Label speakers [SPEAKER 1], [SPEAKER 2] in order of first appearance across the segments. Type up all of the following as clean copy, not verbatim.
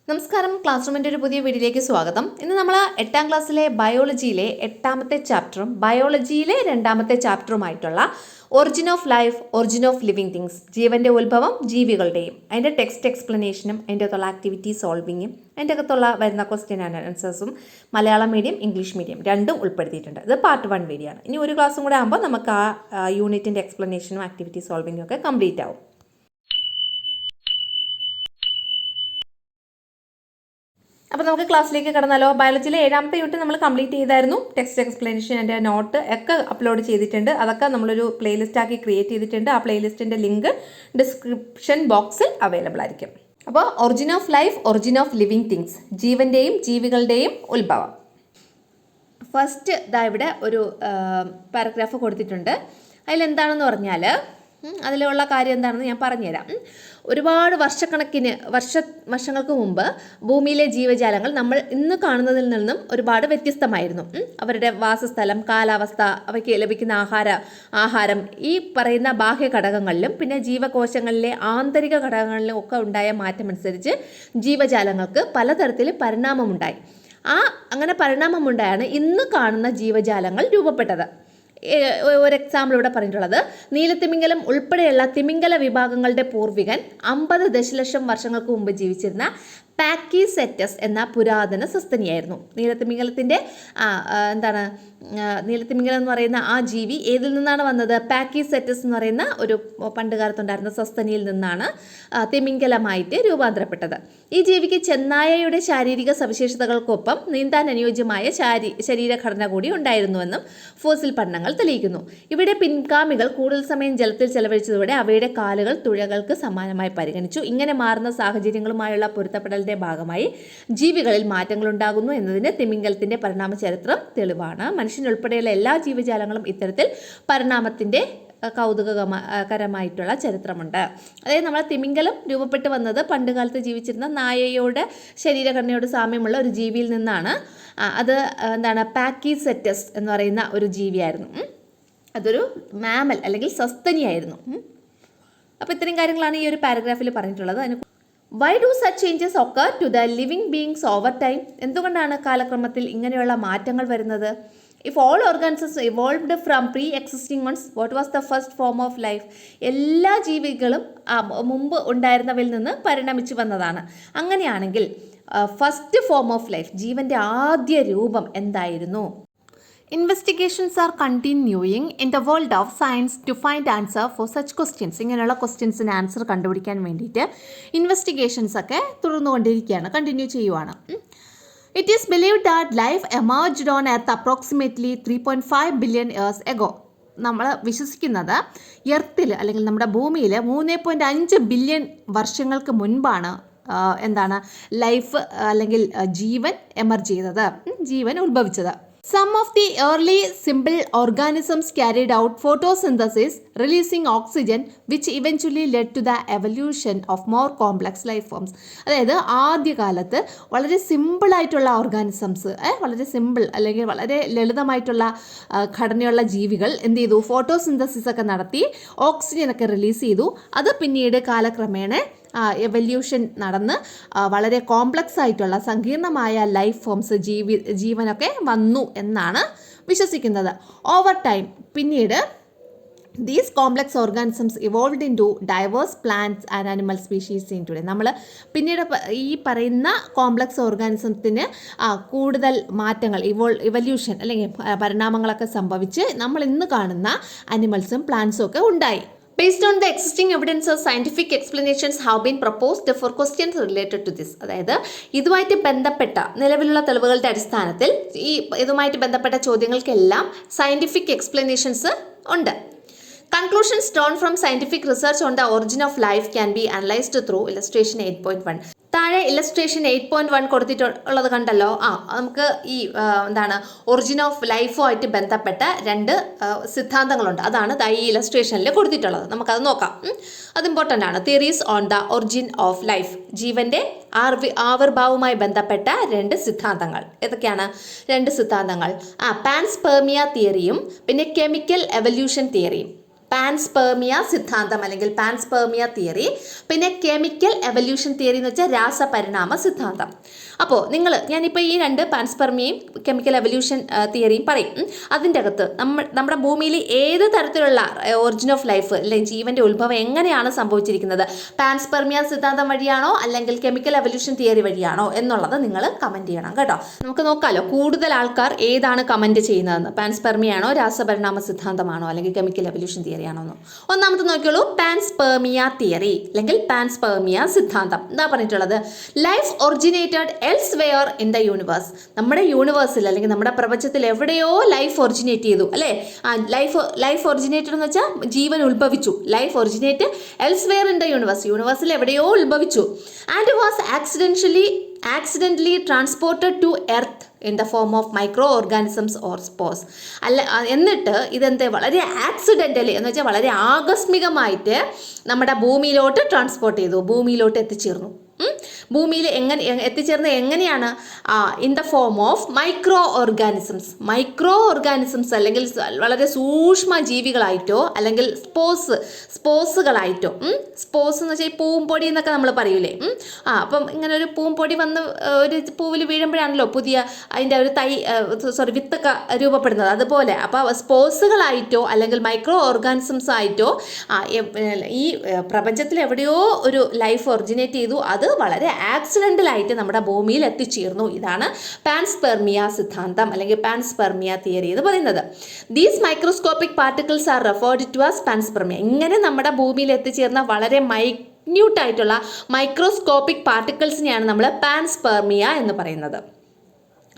[SPEAKER 1] നമസ്കാരം, ക്ലാസ് റൂമിൻ്റെ ഒരു പുതിയ വീഡിയോയിലേക്ക് സ്വാഗതം. ഇന്ന് നമ്മൾ 8ാം ക്ലാസ്സിലെ ബയോളജിയിലെ 8ാമത്തെ ചാപ്റ്ററും ബയോളജിയിലെ 2ാമത്തെ ചാപ്റ്ററുമായിട്ടുള്ള origin of life, origin of living things, ജീവൻ്റെ ഉത്ഭവം, ജീവികളുടെയും അതിൻ്റെ ടെക്സ്റ്റ് എക്സ്പ്ലനേഷനും അതിൻ്റെ അകത്തുള്ള ആക്ടിവിറ്റി സോൾവിങ്ങും അതിൻ്റെ അകത്തുള്ള വരുന്ന ക്വസ്റ്റ്യൻ ആൻഡ് ആൻസേഴ്സും മലയാളം മീഡിയം ഇംഗ്ലീഷ് മീഡിയം രണ്ടും ഉൾപ്പെടുത്തിയിട്ടുണ്ട്. ഇത് പാർട്ട് 1 വീഡിയോ ആണ്. ഇനി ഒരു ക്ലാസ്സും കൂടെ ആകുമ്പോൾ നമുക്ക് ആ യൂണിറ്റിൻ്റെ എക്സ്പ്ലനേഷനും ആക്ടിവിറ്റി സോൾവിങ്ങും ഒക്കെ കംപ്ലീറ്റ് ആവും. അപ്പോൾ നമുക്ക് ക്ലാസ്സിലേക്ക് കടന്നാലോ. ബയോളജിയിലെ 7ാമത്തെ യൂണിറ്റ് നമ്മൾ കംപ്ലീറ്റ് ചെയ്തായിരുന്നു. ടെക്സ്റ്റ് എക്സ്പ്ലനേഷൻ എൻ്റെ നോട്ട് ഒക്കെ അപ്ലോഡ് ചെയ്തിട്ടുണ്ട്. അതൊക്കെ നമ്മളൊരു പ്ലേലിസ്റ്റ് ആക്കി ക്രിയേറ്റ് ചെയ്തിട്ടുണ്ട്. ആ പ്ലേലിസ്റ്റിൻ്റെ ലിങ്ക് ഡിസ്ക്രിപ്ഷൻ ബോക്സിൽ അവൈലബിൾ ആയിരിക്കും. അപ്പോൾ origin of life, origin of living things, ജീവൻ്റെയും ജീവികളുടെയും ഉത്ഭവം. ഫസ്റ്റ് ഇവിടെ ഒരു പാരഗ്രാഫ് കൊടുത്തിട്ടുണ്ട്. അതിലെന്താണെന്ന് പറഞ്ഞാൽ അതിലുള്ള കാര്യം എന്താണെന്ന് ഞാൻ പറഞ്ഞുതരാം. ഒരുപാട് വർഷങ്ങൾക്ക് മുമ്പ് ഭൂമിയിലെ ജീവജാലങ്ങൾ നമ്മൾ ഇന്ന് കാണുന്നതിൽ നിന്നും ഒരുപാട് വ്യത്യസ്തമായിരുന്നു. അവരുടെ വാസസ്ഥലം, കാലാവസ്ഥ, അവയ്ക്ക് ലഭിക്കുന്ന ആഹാരം, ഈ പറയുന്ന ബാഹ്യ ഘടകങ്ങളിലും പിന്നെ ജീവകോശങ്ങളിലെ ആന്തരിക ഘടകങ്ങളിലും ഒക്കെ ഉണ്ടായ മാറ്റമനുസരിച്ച് ജീവജാലങ്ങൾക്ക് പലതരത്തിൽ പരിണാമമുണ്ടായി. അങ്ങനെ പരിണാമമുണ്ടായാണ് ഇന്ന് കാണുന്ന ജീവജാലങ്ങൾ രൂപപ്പെട്ടത്. ഒരു എക്സാമ്പിൾ ഇവിടെ പറഞ്ഞിട്ടുള്ളത്, നീലത്തിമിംഗലം ഉൾപ്പെടെയുള്ള തിമിംഗല വിഭാഗങ്ങളുടെ പൂർവികൻ 50 ദശലക്ഷം വർഷങ്ങൾക്ക് മുമ്പ് ജീവിച്ചിരുന്ന പാക്കിസെറ്റസ് എന്ന പുരാതന സസ്തനിയായിരുന്നു. നീലത്തിമിംഗലത്തിൻ്റെ നീലത്തിമിംഗലം എന്ന് പറയുന്ന ആ ജീവി ഏതിൽ നിന്നാണ് വന്നത്? പാക്കിസെറ്റസ് എന്ന് പറയുന്ന ഒരു പണ്ട് കാലത്തുണ്ടായിരുന്ന സസ്തനിയിൽ നിന്നാണ് തിമിംഗലമായിട്ട് രൂപാന്തരപ്പെട്ടത്. ഈ ജീവിക്ക് ചെന്നായയുടെ ശാരീരിക സവിശേഷതകൾക്കൊപ്പം നീന്താൻ അനുയോജ്യമായ ശരീരഘടന കൂടി ഉണ്ടായിരുന്നുവെന്നും ഫോസിൽ പഠനങ്ങൾ തെളിയിക്കുന്നു. ഇവിടെ പിൻഗാമികൾ കൂടുതൽ സമയം ജലത്തിൽ ചെലവഴിച്ചതോടെ അവയുടെ കാലുകൾ തുഴകൾക്ക് സമാനമായി പരിഗണിച്ചു. ഇങ്ങനെ മാറുന്ന സാഹചര്യങ്ങളുമായുള്ള പൊരുത്തപ്പെടലിന്റെ ഭാഗമായി ജീവികളിൽ മാറ്റങ്ങൾ ഉണ്ടാകുന്നു എന്നതിന് തിമിംഗലത്തിന്റെ പരിണാമ ചരിത്രം തെളിവാണ്. മനുഷ്യനുൾപ്പെടെയുള്ള എല്ലാ ജീവജാലങ്ങളും ഇത്തരത്തിൽ പരിണാമത്തിന്റെ കൗതുകകരമായിട്ടുള്ള ചരിത്രമുണ്ട്. അതായത് നമ്മളെ തിമിംഗലം രൂപപ്പെട്ട് വന്നത് പണ്ടുകാലത്ത് ജീവിച്ചിരുന്ന നായയുടെ ശരീരഘടനയോട് സാമ്യമുള്ള ഒരു ജീവിയിൽ നിന്നാണ്. അത് പാക്കിസെറ്റസ് എന്ന് പറയുന്ന ഒരു ജീവിയായിരുന്നു. അതൊരു മാമൽ അല്ലെങ്കിൽ സസ്തനിയായിരുന്നു. അപ്പോൾ ഇത്രയും കാര്യങ്ങളാണ് ഈ ഒരു പാരഗ്രാഫിൽ പറഞ്ഞിട്ടുള്ളത്. Why do such changes occur to the living beings over time? എന്തുകൊണ്ടാണ് കാലക്രമത്തിൽ ഇങ്ങനെയുള്ള മാറ്റങ്ങൾ വരുന്നത്? If all organisms evolved from pre-existing ones, what was the first form of life? എല്ലാ ജീവികളും മുമ്പ് ഉണ്ടായിരുന്നവയിൽ നിന്ന് പരിണമിച്ചു വന്നതാണ്. അങ്ങനെയാണെങ്കിൽ ഫസ്റ്റ് ഫോം ഓഫ് ലൈഫ്, ജീവൻ്റെ ആദ്യ രൂപം എന്തായിരുന്നു? Investigations are continuing in the world of science to find answer for such questions. ഇങ്ങനെയുള്ള ക്വസ്റ്റ്യൻസിന് ആൻസർ കണ്ടുപിടിക്കാൻ വേണ്ടിയിട്ട് ഇൻവെസ്റ്റിഗേഷൻസ് ഒക്കെ തുടർന്നുകൊണ്ടിരിക്കുകയാണ്, കണ്ടിന്യൂ ചെയ്യുവാണ്. It is believed that life emerged on Earth approximately 3.5 billion years ago. നമ്മൾ വിശ്വസിക്കുന്നത് എർത്തിൽ അല്ലെങ്കിൽ നമ്മുടെ ഭൂമിയിൽ 3.5 ബില്യൺ വർഷങ്ങൾക്ക് മുൻപാണ് ലൈഫ് അല്ലെങ്കിൽ ജീവൻ എമർജ് ചെയ്തത്, ജീവൻ ഉത്ഭവിച്ചത്. Some of the early simple organisms carried out photosynthesis, releasing oxygen, which eventually led to the evolution of more complex life forms. അതായത് ആദ്യകാലത്ത് വളരെ സിമ്പിളായിട്ടുള്ള ഓർഗാനിസംസ്, വളരെ സിമ്പിൾ അല്ലെങ്കിൽ വളരെ ലളിതമായിട്ടുള്ള ഘടനയുള്ള ജീവികൾ എന്ത് ചെയ്തു? ഫോട്ടോസിന്തസിസ് ഒക്കെ നടത്തി ഓക്സിജനൊക്കെ റിലീസ് ചെയ്തു. അത് പിന്നീട് കാലക്രമേണ എവല്യൂഷൻ നടന്ന് വളരെ കോംപ്ലക്സ് ആയിട്ടുള്ള സങ്കീർണമായ ലൈഫ് ഫോംസ്, ജീവനൊക്കെ വന്നു എന്നാണ് വിശ്വസിക്കുന്നത്. ഓവർ ടൈം പിന്നീട് these complex organisms evolved into diverse plants and animal species in today. നമ്മൾ പിന്നീട് ഈ പറയുന്ന കോംപ്ലക്സ് ഓർഗാനിസത്തിന് കൂടുതൽ മാറ്റങ്ങൾ, ഇവല്യൂഷൻ അല്ലെങ്കിൽ പരിണാമങ്ങളൊക്കെ സംഭവിച്ച് നമ്മൾ ഇന്ന് കാണുന്ന അനിമൽസും പ്ലാന്റ്സും ഒക്കെ ഉണ്ടായി. Based on the existing evidences, scientific explanations have been proposed for questions related to this. അതായത് ഇതുമായിട്ട് ബന്ധപ്പെട്ട നിലവിലുള്ള തെളിവുകളുടെ അടിസ്ഥാനത്തിൽ ഇതുമായിട്ട് ബന്ധപ്പെട്ട ചോദ്യങ്ങൾക്കെല്ലാം സയന്റിഫിക് എക്സ്പ്ലനേഷൻസ് ഉണ്ട്. Conclusions drawn from scientific research on the origin of life can be analyzed through illustration 8.1. താഴെ ഇല്ലസ്ട്രേഷൻ 8.1 കൊടുത്തിട്ടുള്ളത് കണ്ടല്ലോ. നമുക്ക് ഈ ഒറിജിൻ ഓഫ് ലൈഫുമായിട്ട് ബന്ധപ്പെട്ട 2 സിദ്ധാന്തങ്ങളുണ്ട്. അതാണ് ഈ ഇല്ലസ്ട്രേഷനിൽ കൊടുത്തിട്ടുള്ളത്. നമുക്കത് നോക്കാം. അത് ഇമ്പോർട്ടൻ്റ് ആണ്. Theories on the origin of life, ജീവൻ്റെ ആവിർഭാവവുമായി ബന്ധപ്പെട്ട 2 സിദ്ധാന്തങ്ങൾ. ഏതൊക്കെയാണ് 2 സിദ്ധാന്തങ്ങൾ? പാൻസ്പെർമിയ തിയറിയും പിന്നെ കെമിക്കൽ എവല്യൂഷൻ തിയറിയും. പാൻസ്പെർമിയ സിദ്ധാന്തം അല്ലെങ്കിൽ പാൻസ്പെർമിയ തിയറി. പിന്നെ കെമിക്കൽ എവല്യൂഷൻ തിയറി എന്ന് വെച്ചാൽ രാസപരിണാമ സിദ്ധാന്തം. അപ്പോൾ ഞാനിപ്പോൾ ഈ രണ്ട് പാൻസ്പെർമിയയും കെമിക്കൽ എവല്യൂഷൻ തിയറിയും പറയും. അതിൻ്റെ അകത്ത് നമ്മുടെ ഭൂമിയിൽ ഏത് തരത്തിലുള്ള ഒറിജിൻ ഓഫ് ലൈഫ് അല്ലെങ്കിൽ ജീവൻ്റെ ഉത്ഭവം എങ്ങനെയാണ് സംഭവിച്ചിരിക്കുന്നത്, പാൻസ്പെർമിയ സിദ്ധാന്തം വഴിയാണോ അല്ലെങ്കിൽ കെമിക്കൽ എവല്യൂഷൻ തിയറി വഴിയാണോ എന്നുള്ളത് നിങ്ങൾ കമൻറ്റ് ചെയ്യണം കേട്ടോ. നമുക്ക് നോക്കാമല്ലോ കൂടുതൽ ആൾക്കാർ ഏതാണ് കമൻറ്റ് ചെയ്യുന്നതെന്ന്, പാൻസ്പെർമിയാണോ രാസപരിണാമ സിദ്ധാന്തമാണോ അല്ലെങ്കിൽ കെമിക്കൽ എവല്യൂഷൻ തിയറി ആണോ എന്ന്. ഒന്നാമത്തെ നോക്കിയോളൂ, പാൻസ്പെർമിയ തിയറി അല്ലെങ്കിൽ പാൻസ്പെർമിയ സിദ്ധാന്തം. എന്താ പറഞ്ഞിട്ടുള്ളത്? Life originated elsewhere in the universe. നമ്മുടെ യൂണിവേഴ്സിൽ അല്ലെങ്കിൽ നമ്മുടെ പ്രപഞ്ചത്തിൽ എവിടെയോ ലൈഫ് ഒറിജിനേറ്റ് ചെയ്തു അല്ലേ. ലൈഫ് ഒറിജിനേറ്റഡ് എന്ന് വെച്ചാൽ ജീവൻ ഉത്ഭവിച്ചു. Life originate elsewhere in the യൂണിവേഴ്സിൽ എവിടെയോ ഉത്ഭവിച്ചു. And was accidentally transported to earth in the form of microorganisms or spores. എന്നിട്ട് ഇതെന്ത് വളരെ ആക്സിഡൻ്റലി എന്ന് വെച്ചാൽ വളരെ ആകസ്മികമായിട്ട് നമ്മുടെ ഭൂമിയിലോട്ട് ട്രാൻസ്പോർട്ട് ചെയ്തു, ഭൂമിയിലോട്ട് എത്തിച്ചേർന്നു. ഭൂമിയിൽ എത്തിച്ചേർന്നത് എങ്ങനെയാണ്? In the form of micro organisms അല്ലെങ്കിൽ വളരെ സൂക്ഷ്മ ജീവികളായിട്ടോ അല്ലെങ്കിൽ സ്പോസുകളായിട്ടോ. സ്പോസ് എന്ന് വെച്ചാൽ പൂമ്പൊടി എന്നൊക്കെ നമ്മൾ പറയൂലേ. അപ്പം ഇങ്ങനെ ഒരു പൂമ്പൊടി വന്ന് ഒരു പൂവിൽ വീഴുമ്പോഴാണല്ലോ അതിൻ്റെ ഒരു വിത്തൊക്കെ രൂപപ്പെടുന്നത്. അതുപോലെ അപ്പോൾ സ്പോസുകളായിട്ടോ അല്ലെങ്കിൽ മൈക്രോ ഓർഗാനിസംസ് ആയിട്ടോ ഈ പ്രപഞ്ചത്തിൽ എവിടെയോ ഒരു ലൈഫ് ഒറിജിനേറ്റ് ചെയ്തു. അത് വളരെ ആക്സിഡൻ്റലായിട്ട് നമ്മുടെ ഭൂമിയിൽ എത്തിച്ചേർന്നു. ഇതാണ് പാൻസ്പെർമിയ സിദ്ധാന്തം അല്ലെങ്കിൽ പാൻസ്പെർമിയ തിയറി എന്ന് പറയുന്നത്. These microscopic particles are referred to as panspermia. ഇങ്ങനെ നമ്മുടെ ഭൂമിയിൽ എത്തിച്ചേർന്ന വളരെ മൈന്യൂട്ടായിട്ടുള്ള മൈക്രോസ്കോപ്പിക് പാർട്ടിക്കിൾസിനെയാണ് നമ്മൾ പാൻസ്പെർമിയ എന്ന് പറയുന്നത്.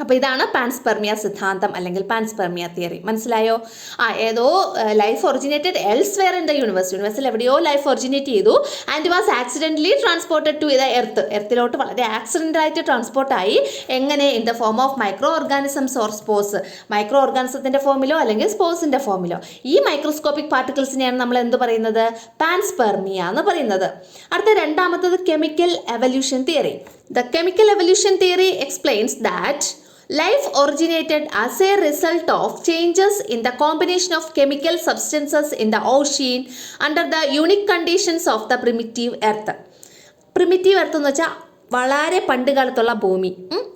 [SPEAKER 1] അപ്പോൾ ഇതാണ് പാൻസ്പെർമിയ സിദ്ധാന്തം അല്ലെങ്കിൽ പാൻസ്പെർമിയ തിയറി. മനസ്സിലായോ? ഏതോ life originated elsewhere in the യൂണിവേഴ്സിൽ എവിടെയോ ലൈഫ് ഒറിജിനേറ്റ് ചെയ്തു. And was accidentally transported to the എർത്തിലോട്ട് വളരെ ആക്സിഡൻ്റായിട്ട് ട്രാൻസ്പോർട്ടായി. എങ്ങനെ? In the form of micro organisms or spores. Micro ഓർഗാനിസത്തിൻ്റെ ഫോമിലോ അല്ലെങ്കിൽ സ്പോസിൻ്റെ ഫോമിലോ. ഈ മൈക്രോസ്കോപ്പിക് പാർട്ടിക്കിൾസിനെയാണ് നമ്മൾ എന്ത് പറയുന്നത്? പാൻസ്പെർമിയ എന്ന് പറയുന്നത്. അടുത്ത രണ്ടാമത്തത് chemical evolution theory. The chemical evolution theory explains that life originated as a result of changes in the combination of chemical substances in the ocean under the unique conditions of the primitive earth. Primitive earth എന്ന് വെച്ചാൽ വളരെ പണ്ട് കാലത്തുള്ള ഭൂമി.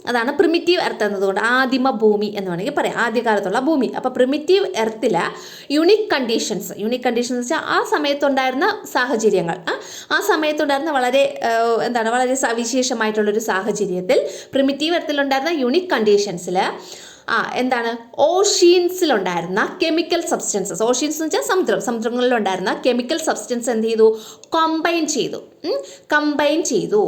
[SPEAKER 1] അതാണ് primitive earth എന്നതുകൊണ്ട് ആദിമ ഭൂമി എന്ന് വേണമെങ്കിൽ പറയാം, ആദ്യകാലത്തുള്ള ഭൂമി. അപ്പോൾ പ്രിമിറ്റീവ് എർത്തിലെ യുണീക്ക് കണ്ടീഷൻസ് എന്ന് വെച്ചാൽ ആ സമയത്തുണ്ടായിരുന്ന സാഹചര്യങ്ങൾ, ആ സമയത്തുണ്ടായിരുന്ന വളരെ സവിശേഷമായിട്ടുള്ളൊരു സാഹചര്യത്തിൽ പ്രിമിറ്റീവ് എർത്തിലുണ്ടായിരുന്ന യുണീക്ക് കണ്ടീഷൻസിൽ ഓഷ്യൻസിലുണ്ടായിരുന്ന കെമിക്കൽ സബ്സ്റ്റൻസസ്, ഓഷ്യൻസ് എന്ന് വെച്ചാൽ സമുദ്രങ്ങളിലുണ്ടായിരുന്ന കെമിക്കൽ സബ്സ്റ്റൻസ് എന്ത് ചെയ്തു? കമ്പൈൻ ചെയ്തു.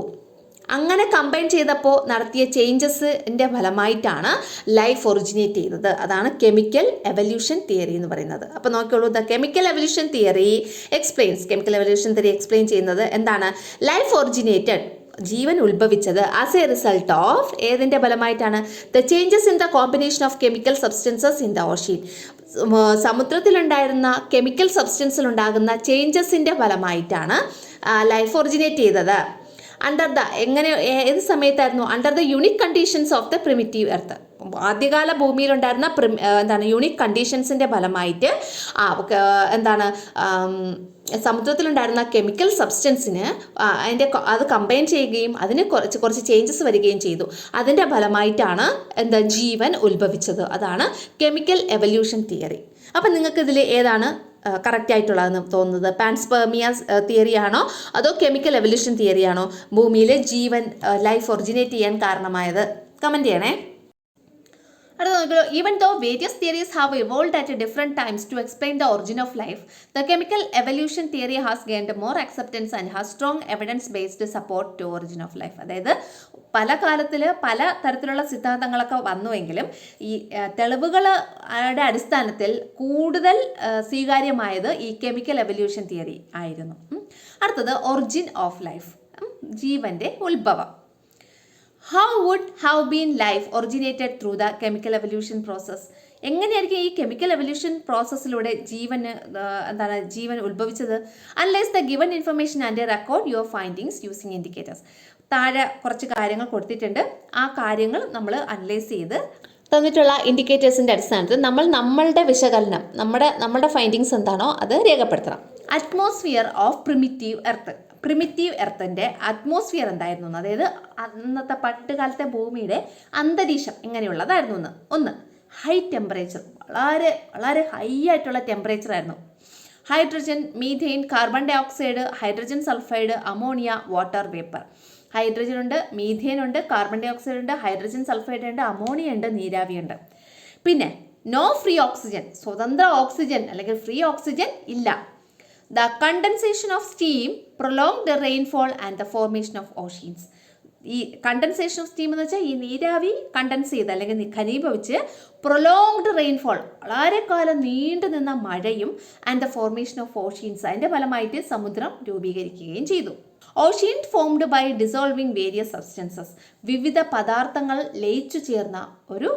[SPEAKER 1] അങ്ങനെ കമ്പൈൻ ചെയ്തപ്പോൾ നടത്തിയ ചേഞ്ചസിൻ്റെ ഫലമായിട്ടാണ് ലൈഫ് ഒറിജിനേറ്റ് ചെയ്തത്. അതാണ് കെമിക്കൽ എവല്യൂഷൻ തിയറി എന്ന് പറയുന്നത്. അപ്പോൾ നോക്കിയോളൂ, the chemical evolution theory explain ചെയ്യുന്നത് എന്താണ്? ലൈഫ് ഒറിജിനേറ്റഡ്, ജീവൻ ഉത്ഭവിച്ചത് ആസ് എ റിസൾട്ട് ഓഫ് ഏതിൻ്റെ ഫലമായിട്ടാണ്? The changes in the combination of chemical substances in the ocean. സമുദ്രത്തിലുണ്ടായിരുന്ന കെമിക്കൽ സബ്സ്റ്റൻസിലുണ്ടാകുന്ന ചേഞ്ചസിൻ്റെ ഫലമായിട്ടാണ് ലൈഫ് ഒറിജിനേറ്റ് ചെയ്തത്. ഏത് സമയത്തായിരുന്നു? Under the unique conditions of the primitive earth. ആദ്യകാല ഭൂമിയിലുണ്ടായിരുന്ന യുണീക്ക് കണ്ടീഷൻസിൻ്റെ ഫലമായിട്ട് സമുദ്രത്തിലുണ്ടായിരുന്ന കെമിക്കൽ സബ്സ്റ്റൻസിന് അത് കമ്പൈൻ ചെയ്യുകയും അതിന് കുറച്ച് ചേഞ്ചസ് വരികയും ചെയ്തു. അതിൻ്റെ ഫലമായിട്ടാണ് ജീവൻ ഉത്ഭവിച്ചത്. അതാണ് കെമിക്കൽ എവല്യൂഷൻ തിയറി. അപ്പം നിങ്ങൾക്ക് ഇതിൽ ഏതാണ് കറക്റ്റ് ആയിട്ടുള്ളതെന്ന് തോന്നുന്നത്? പാൻസ്പെർമിയ തിയറി ആണോ അതോ കെമിക്കൽ എവല്യൂഷൻ തിയറി ആണോ ഭൂമിയിലെ ജീവൻ ലൈഫ് ഒറിജിനേറ്റ് ചെയ്യാൻ കാരണമായത്? കമൻറ്റ് ചെയ്യണേ. അടുത്ത നോക്കിയോ, even though various theories have evolved at different times to explain the origin of life, the chemical evolution theory has gained more acceptance and has strong evidence based support to origin of life. അതായത് പല കാലത്തിൽ പല തരത്തിലുള്ള സിദ്ധാന്തങ്ങളൊക്കെ വന്നുവെങ്കിലും ഈ തെളിവുകളുടെ അടിസ്ഥാനത്തിൽ കൂടുതൽ സ്വീകാര്യമായത് ഈ കെമിക്കൽ എവല്യൂഷൻ തിയറി ആയിരുന്നു. അടുത്തത് ഒറിജിൻ ഓഫ് ലൈഫ്, ജീവൻ്റെ ഉത്ഭവം. How would have been life originated through the chemical evolution process? എങ്ങനെയായിരിക്കും ഈ കെമിക്കൽ എവല്യൂഷൻ പ്രോസസ്സിലൂടെ ജീവൻ ഉത്ഭവിച്ചത്? Unless the given information and record your findings using indicators. താഴെ കുറച്ച് കാര്യങ്ങൾ കൊടുത്തിട്ടുണ്ട്. ആ കാര്യങ്ങൾ നമ്മൾ അനലൈസ് ചെയ്ത് തന്നിട്ടുള്ള ഇൻഡിക്കേറ്റേഴ്സിൻ്റെ അടിസ്ഥാനത്തിൽ നമ്മൾ നമ്മളുടെ വിശകലനം നമ്മുടെ ഫൈൻഡിങ്സ് എന്താണോ അത് രേഖപ്പെടുത്തണം. Atmosphere of primitive earth. Primitive എർത്തിൻ്റെ അറ്റ്മോസ്ഫിയർ എന്തായിരുന്നു, അതായത് അന്നത്തെ പണ്ടുകാലത്തെ ഭൂമിയുടെ അന്തരീക്ഷം എങ്ങനെയുള്ളതായിരുന്നു ഒന്ന് ഹൈ ടെമ്പറേച്ചർ, വളരെ വളരെ ഹൈ ആയിട്ടുള്ള ടെമ്പറേച്ചർ ആയിരുന്നു. Hydrogen, methane, carbon dioxide, hydrogen sulphide, ammonia, water vapour. Hydrogen ഉണ്ട്, മീഥെയിൻ ഉണ്ട്, കാർബൺ ഡൈ ഓക്സൈഡ് ഉണ്ട്, ഹൈഡ്രജൻ സൾഫൈഡ് ഉണ്ട്, അമോണിയ ഉണ്ട്, നീരാവിയുണ്ട്. പിന്നെ നോ ഫ്രീ ഓക്സിജൻ, സ്വതന്ത്ര ഓക്സിജൻ അല്ലെങ്കിൽ ഫ്രീ ഓക്സിജൻ ഇല്ല. The condensation of steam, prolonged rainfall and the formation of oceans. ഈ കണ്ടൻസേഷൻ ഓഫ് സ്റ്റീം എന്ന് വെച്ചാൽ ഈ നീരാവി കണ്ടൻസ് ചെയ്ത് അല്ലെങ്കിൽ ഘനീഭവിച്ച് പ്രൊലോങ്ഡ് റെയിൻഫോൾ, വളരെ കാലം നീണ്ടു നിന്ന മഴയും and the formation of oceans, അതിൻ്റെ ഫലമായിട്ട് സമുദ്രം രൂപീകരിക്കുകയും ചെയ്തു. Ocean formed by dissolving various substances, വിവിധ പദാർത്ഥങ്ങൾ ലയിച്ചു ചേർന്ന ഒരു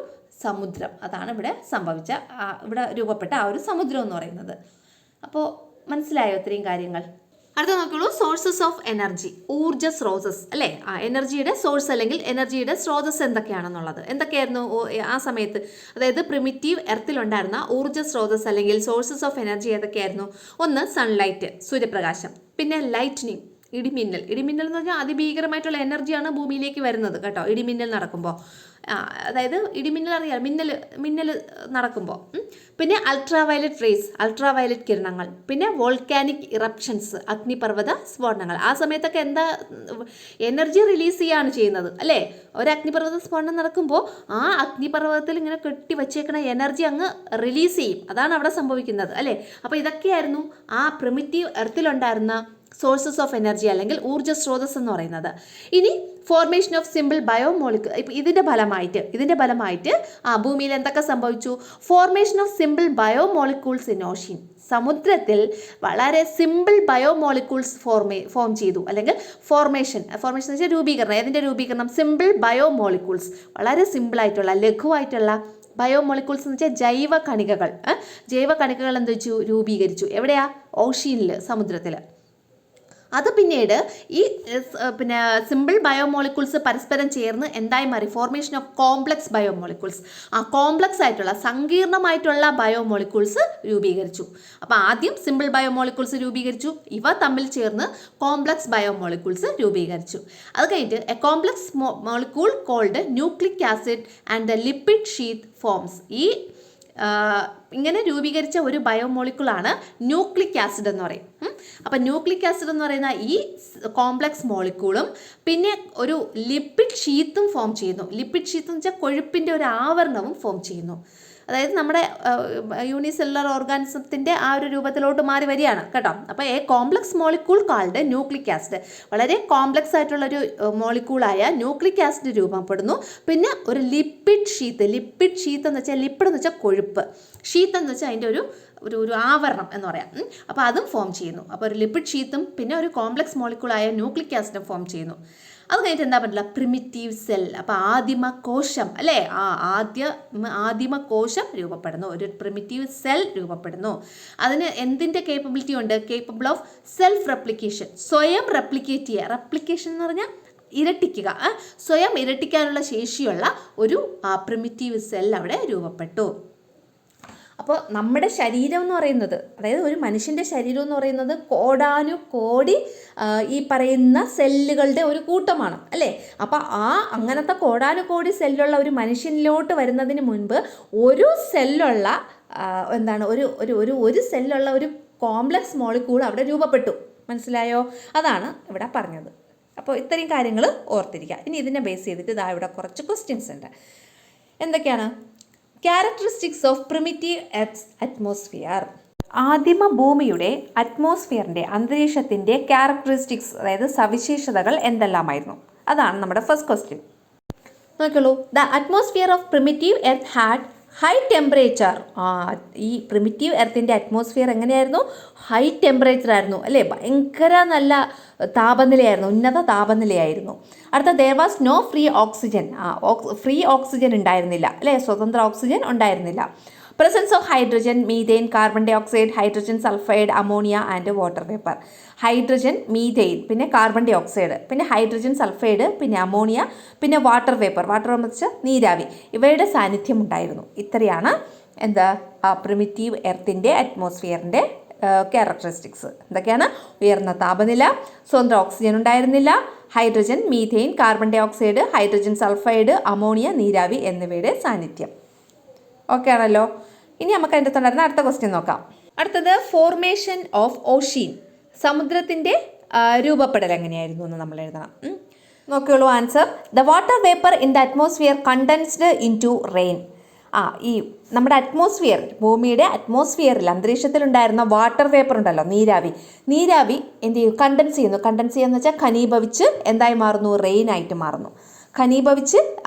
[SPEAKER 1] സമുദ്രം, അതാണ് ഇവിടെ സംഭവിച്ച ഇവിടെ രൂപപ്പെട്ട ആ ഒരു സമുദ്രം എന്ന് പറയുന്നത്. അപ്പോൾ മനസ്സിലായോ ഇത്രയും കാര്യങ്ങൾ? അടുത്ത നോക്കുള്ളൂ, സോഴ്സസ് ഓഫ് എനർജി, ഊർജ്ജ സ്രോതസ് അല്ലേ. എനർജിയുടെ സോഴ്സ് അല്ലെങ്കിൽ എനർജിയുടെ സ്രോതസ് എന്തൊക്കെയാണെന്നുള്ളത്, എന്തൊക്കെയായിരുന്നു ആ സമയത്ത്, അതായത് പ്രിമിറ്റീവ് എർത്തിലുണ്ടായിരുന്ന ഊർജ്ജ സ്രോതസ് അല്ലെങ്കിൽ സോഴ്സസ് ഓഫ് എനർജി ഏതൊക്കെയായിരുന്നു? ഒന്ന് സൺലൈറ്റ്, സൂര്യപ്രകാശം. പിന്നെ ലൈറ്റ്നിങ്, ഇടിമിന്നൽ. ഇടിമിന്നൽ എന്ന് പറഞ്ഞാൽ അതിഭീകരമായിട്ടുള്ള എനർജിയാണ് ഭൂമിയിലേക്ക് വരുന്നത് കേട്ടോ, ഇടിമിന്നൽ നടക്കുമ്പോൾ. അതായത് ഇടിമിന്നൽ അറിയാം, മിന്നൽ നടക്കുമ്പോൾ. പിന്നെ അൾട്രാവയലറ്റ് റേസ്, അൾട്രാവയലറ്റ് കിരണങ്ങൾ. പിന്നെ വോൾക്കാനിക് ഇറപ്ഷൻസ്, അഗ്നിപർവ്വത സ്ഫോടനങ്ങൾ. ആ സമയത്തൊക്കെ എന്താ എനർജി റിലീസ് ചെയ്യാണ് ചെയ്യുന്നത് അല്ലേ. ഒരു അഗ്നിപർവ്വത സ്ഫോടനം നടക്കുമ്പോൾ ആ അഗ്നിപർവ്വതത്തിൽ ഇങ്ങനെ കെട്ടി വച്ചേക്കണ എനർജി അങ്ങ് റിലീസ് ചെയ്യും, അതാണ് അവിടെ സംഭവിക്കുന്നത് അല്ലേ. അപ്പോൾ ഇതൊക്കെയായിരുന്നു ആ പ്രിമിറ്റീവ് എർത്തിലുണ്ടായിരുന്ന സോഴ്സസ് ഓഫ് എനർജി അല്ലെങ്കിൽ ഊർജ്ജ സ്രോതസ് എന്ന് പറയുന്നത്. ഇനി ഫോർമേഷൻ ഓഫ് സിമ്പിൾ ബയോമോളിക്യൂൾ. ഇപ്പം ഇതിൻ്റെ ഫലമായിട്ട് ഭൂമിയിൽ എന്തൊക്കെ സംഭവിച്ചു? Formation of simple biomolecules in ocean, സമുദ്രത്തിൽ വളരെ സിമ്പിൾ ബയോമോളിക്യൂൾസ് ഫോം ചെയ്തു. അല്ലെങ്കിൽ ഫോർമേഷൻ എന്ന് വെച്ചാൽ രൂപീകരണം. ഏതിൻ്റെ രൂപീകരണം? സിമ്പിൾ ബയോമോളിക്യൂൾസ്, വളരെ സിമ്പിളായിട്ടുള്ള ലഘുവായിട്ടുള്ള ബയോമോളിക്യൂൾസ് എന്ന് വെച്ചാൽ ജൈവ കണികകൾ എന്ത് വെച്ചു? രൂപീകരിച്ചു. എവിടെയാ? ഓഷ്യനിൽ, സമുദ്രത്തിൽ. അത് പിന്നീട് ഈ സിമ്പിൾ ബയോമോളിക്യൂൾസ് പരസ്പരം ചേർന്ന് എന്തായി മാറി? Formation of complex biomolecules. Complex ആയിട്ടുള്ള സങ്കീർണമായിട്ടുള്ള ബയോമോളിക്യൂൾസ് രൂപീകരിച്ചു. അപ്പോൾ ആദ്യം സിമ്പിൾ ബയോമോളിക്യൂൾസ് രൂപീകരിച്ചു, ഇവ തമ്മിൽ ചേർന്ന് കോംപ്ലക്സ് ബയോമോളിക്യൂൾസ് രൂപീകരിച്ചു. അത് കഴിഞ്ഞിട്ട് a complex molecule called nucleic acid and the lipid sheath forms. ഇങ്ങനെ രൂപീകരിച്ച ഒരു ബയോമോളിക്യൂളാണ് ന്യൂക്ലിക് ആസിഡ് എന്ന് പറയും. അപ്പം ന്യൂക്ലിക് ആസിഡ് എന്ന് പറയുന്ന ഈ കോംപ്ലക്സ് മോളിക്യൂളും പിന്നെ ഒരു ലിപ്പിഡ് ഷീത്തും ഫോം ചെയ്യുന്നു. ലിപ്പിഡ് ഷീത്ത് എന്ന് വെച്ചാൽ കൊഴുപ്പിൻ്റെ ഒരു ആവരണവും ഫോം ചെയ്യുന്നു. അതായത് നമ്മുടെ യൂണിസെല്ലുലർ ഓർഗാനിസത്തിൻ്റെ ആ ഒരു രൂപത്തിലോട്ട് മാറി വരികയാണ് കേട്ടോ. അപ്പോൾ A complex molecule called nucleic acid, വളരെ കോംപ്ലക്സ് ആയിട്ടുള്ളൊരു മോളിക്യൂളായ ന്യൂക്ലിക് ആസിഡ് രൂപപ്പെടുന്നു. പിന്നെ ഒരു ലിപ്പിഡ് ഷീത്ത് എന്ന് വെച്ചാൽ ലിപ്പിഡ് എന്ന് വെച്ചാൽ കൊഴുപ്പ്, ഷീത്ത് എന്ന് വെച്ചാൽ അതിൻ്റെ ഒരു ആവരണം എന്ന് പറയാം. അപ്പോൾ അതും ഫോം ചെയ്യുന്നു. അപ്പോൾ ഒരു ലിപ്പിഡ് ഷീത്തും പിന്നെ ഒരു കോംപ്ലക്സ് മോളിക്യൂളായ ന്യൂക്ലിക് ആസിഡും ഫോം ചെയ്യുന്നു. അത് കഴിഞ്ഞിട്ട് എന്താ പറ്റില്ല? Primitive cell. അപ്പോൾ ആദിമകോശം അല്ലേ, ആദിമകോശം രൂപപ്പെടുന്നു, ഒരു പ്രിമിറ്റീവ് സെൽ രൂപപ്പെടുന്നു. അതിന് എന്തിൻ്റെ കേപ്പബിലിറ്റി ഉണ്ട്? കേപ്പബിൾ ഓഫ് സെൽഫ് റെപ്ലിക്കേഷൻ, സ്വയം റെപ്ലിക്കേറ്റ് ചെയ്യുക. റെപ്ലിക്കേഷൻ എന്ന് പറഞ്ഞാൽ ഇരട്ടിക്കുക, സ്വയം ഇരട്ടിക്കാനുള്ള ശേഷിയുള്ള ഒരു പ്രിമിറ്റീവ് സെൽ അവിടെ രൂപപ്പെട്ടു. അപ്പോൾ നമ്മുടെ ശരീരം എന്ന് പറയുന്നത്, അതായത് ഒരു മനുഷ്യൻ്റെ ശരീരം എന്ന് പറയുന്നത് കോടാനുകോടി ഈ പറയുന്ന സെല്ലുകളുടെ ഒരു കൂട്ടമാണ് അല്ലേ. അപ്പോൾ അങ്ങനത്തെ കോടാനുകോടി സെല്ലുള്ള ഒരു മനുഷ്യനിലോട്ട് വരുന്നതിന് മുൻപ് ഒരു സെല്ലുള്ള ഒരു സെല്ലുള്ള ഒരു കോംപ്ലക്സ് മോളിക്യൂൾ അവിടെ രൂപപ്പെട്ടു. മനസ്സിലായോ? അതാണ് ഇവിടെ പറഞ്ഞത്. അപ്പോൾ ഇത്രയും കാര്യങ്ങൾ ഓർത്തിരിക്കുക. ഇനി ഇതിനെ ബേസ് ചെയ്തിട്ട് ഇതാ ഇവിടെ കുറച്ച് ക്വസ്റ്റ്യൻസ് ഉണ്ട്. എന്തൊക്കെയാണ്? Characteristics of primitive earth's atmosphere. ആദിമ ഭൂമിയുടെ അറ്റ്മോസ്ഫിയറിൻ്റെ, അന്തരീക്ഷത്തിൻ്റെ ക്യാരക്ടറിസ്റ്റിക്സ്, അതായത് സവിശേഷതകൾ എന്തെല്ലാമായിരുന്നു? അതാണ് നമ്മുടെ ഫസ്റ്റ് ക്വസ്റ്റ്യൻ. നോക്കുള്ളൂ. The atmosphere of primitive earth had high temperature. ഈ പ്രിമിറ്റീവ് എർത്തിൻ്റെ അറ്റ്മോസ്ഫിയർ എങ്ങനെയായിരുന്നു? ഹൈ ടെമ്പറേച്ചർ ആയിരുന്നു അല്ലേ, ഭയങ്കര നല്ല താപനിലയായിരുന്നു, ഉന്നത താപനിലയായിരുന്നു. അടുത്ത there was no free oxygen. Free oxygen ഉണ്ടായിരുന്നില്ല അല്ലേ, സ്വതന്ത്ര ഓക്സിജൻ ഉണ്ടായിരുന്നില്ല. Presence of hydrogen, methane, carbon dioxide, hydrogen sulphide, ammonia and water vapour. Hydrogen, methane, പിന്നെ കാർബൺ ഡൈ ഓക്സൈഡ്, പിന്നെ ഹൈഡ്രജൻ സൾഫൈഡ്, പിന്നെ അമോണിയ, പിന്നെ വാട്ടർ വേപ്പർ. വാട്ടർ എന്ന് വെച്ചാൽ നീരാവി. ഇവയുടെ സാന്നിധ്യം ഉണ്ടായിരുന്നു. ഇത്രയാണ് എന്താ പ്രിമിറ്റീവ് എർത്തിൻ്റെ അറ്റ്മോസ്ഫിയറിൻ്റെ ക്യാരക്ടറിസ്റ്റിക്സ്. എന്തൊക്കെയാണ്? ഉയർന്ന താപനില, സ്വതന്ത്ര ഓക്സിജൻ ഉണ്ടായിരുന്നില്ല, hydrogen, methane, carbon dioxide, hydrogen sulphide, ammonia, നീരാവി എന്നിവയുടെ സാന്നിധ്യം. ഓക്കെ ആണല്ലോ. ഇനി നമുക്ക് അതിൻ്റെ തുടർന്ന് അടുത്ത ക്വസ്റ്റ്യൻ നോക്കാം. അടുത്തത് ഫോർമേഷൻ ഓഫ് ഓഷ്യൻ. സമുദ്രത്തിൻ്റെ രൂപപ്പെടൽ എങ്ങനെയായിരുന്നു എന്ന് നമ്മൾ എഴുതണം. നോക്കിയുള്ളൂ answer. The water vapour in the atmosphere condensed into rain. ഈ നമ്മുടെ അറ്റ്മോസ്ഫിയർ, ഭൂമിയുടെ അറ്റ്മോസ്ഫിയറിൽ, അന്തരീക്ഷത്തിലുണ്ടായിരുന്ന വാട്ടർ വേപ്പർ ഉണ്ടല്ലോ, നീരാവി എന്ത് ചെയ്യും? കണ്ടൻസ് ചെയ്യുന്നു. കണ്ടൻസ് ചെയ്യുക എന്ന് വെച്ചാൽ ഘനീഭവിച്ച് എന്തായി മാറുന്നു? റെയിനായിട്ട് മാറുന്നു. ഘനീഭവിച്ച്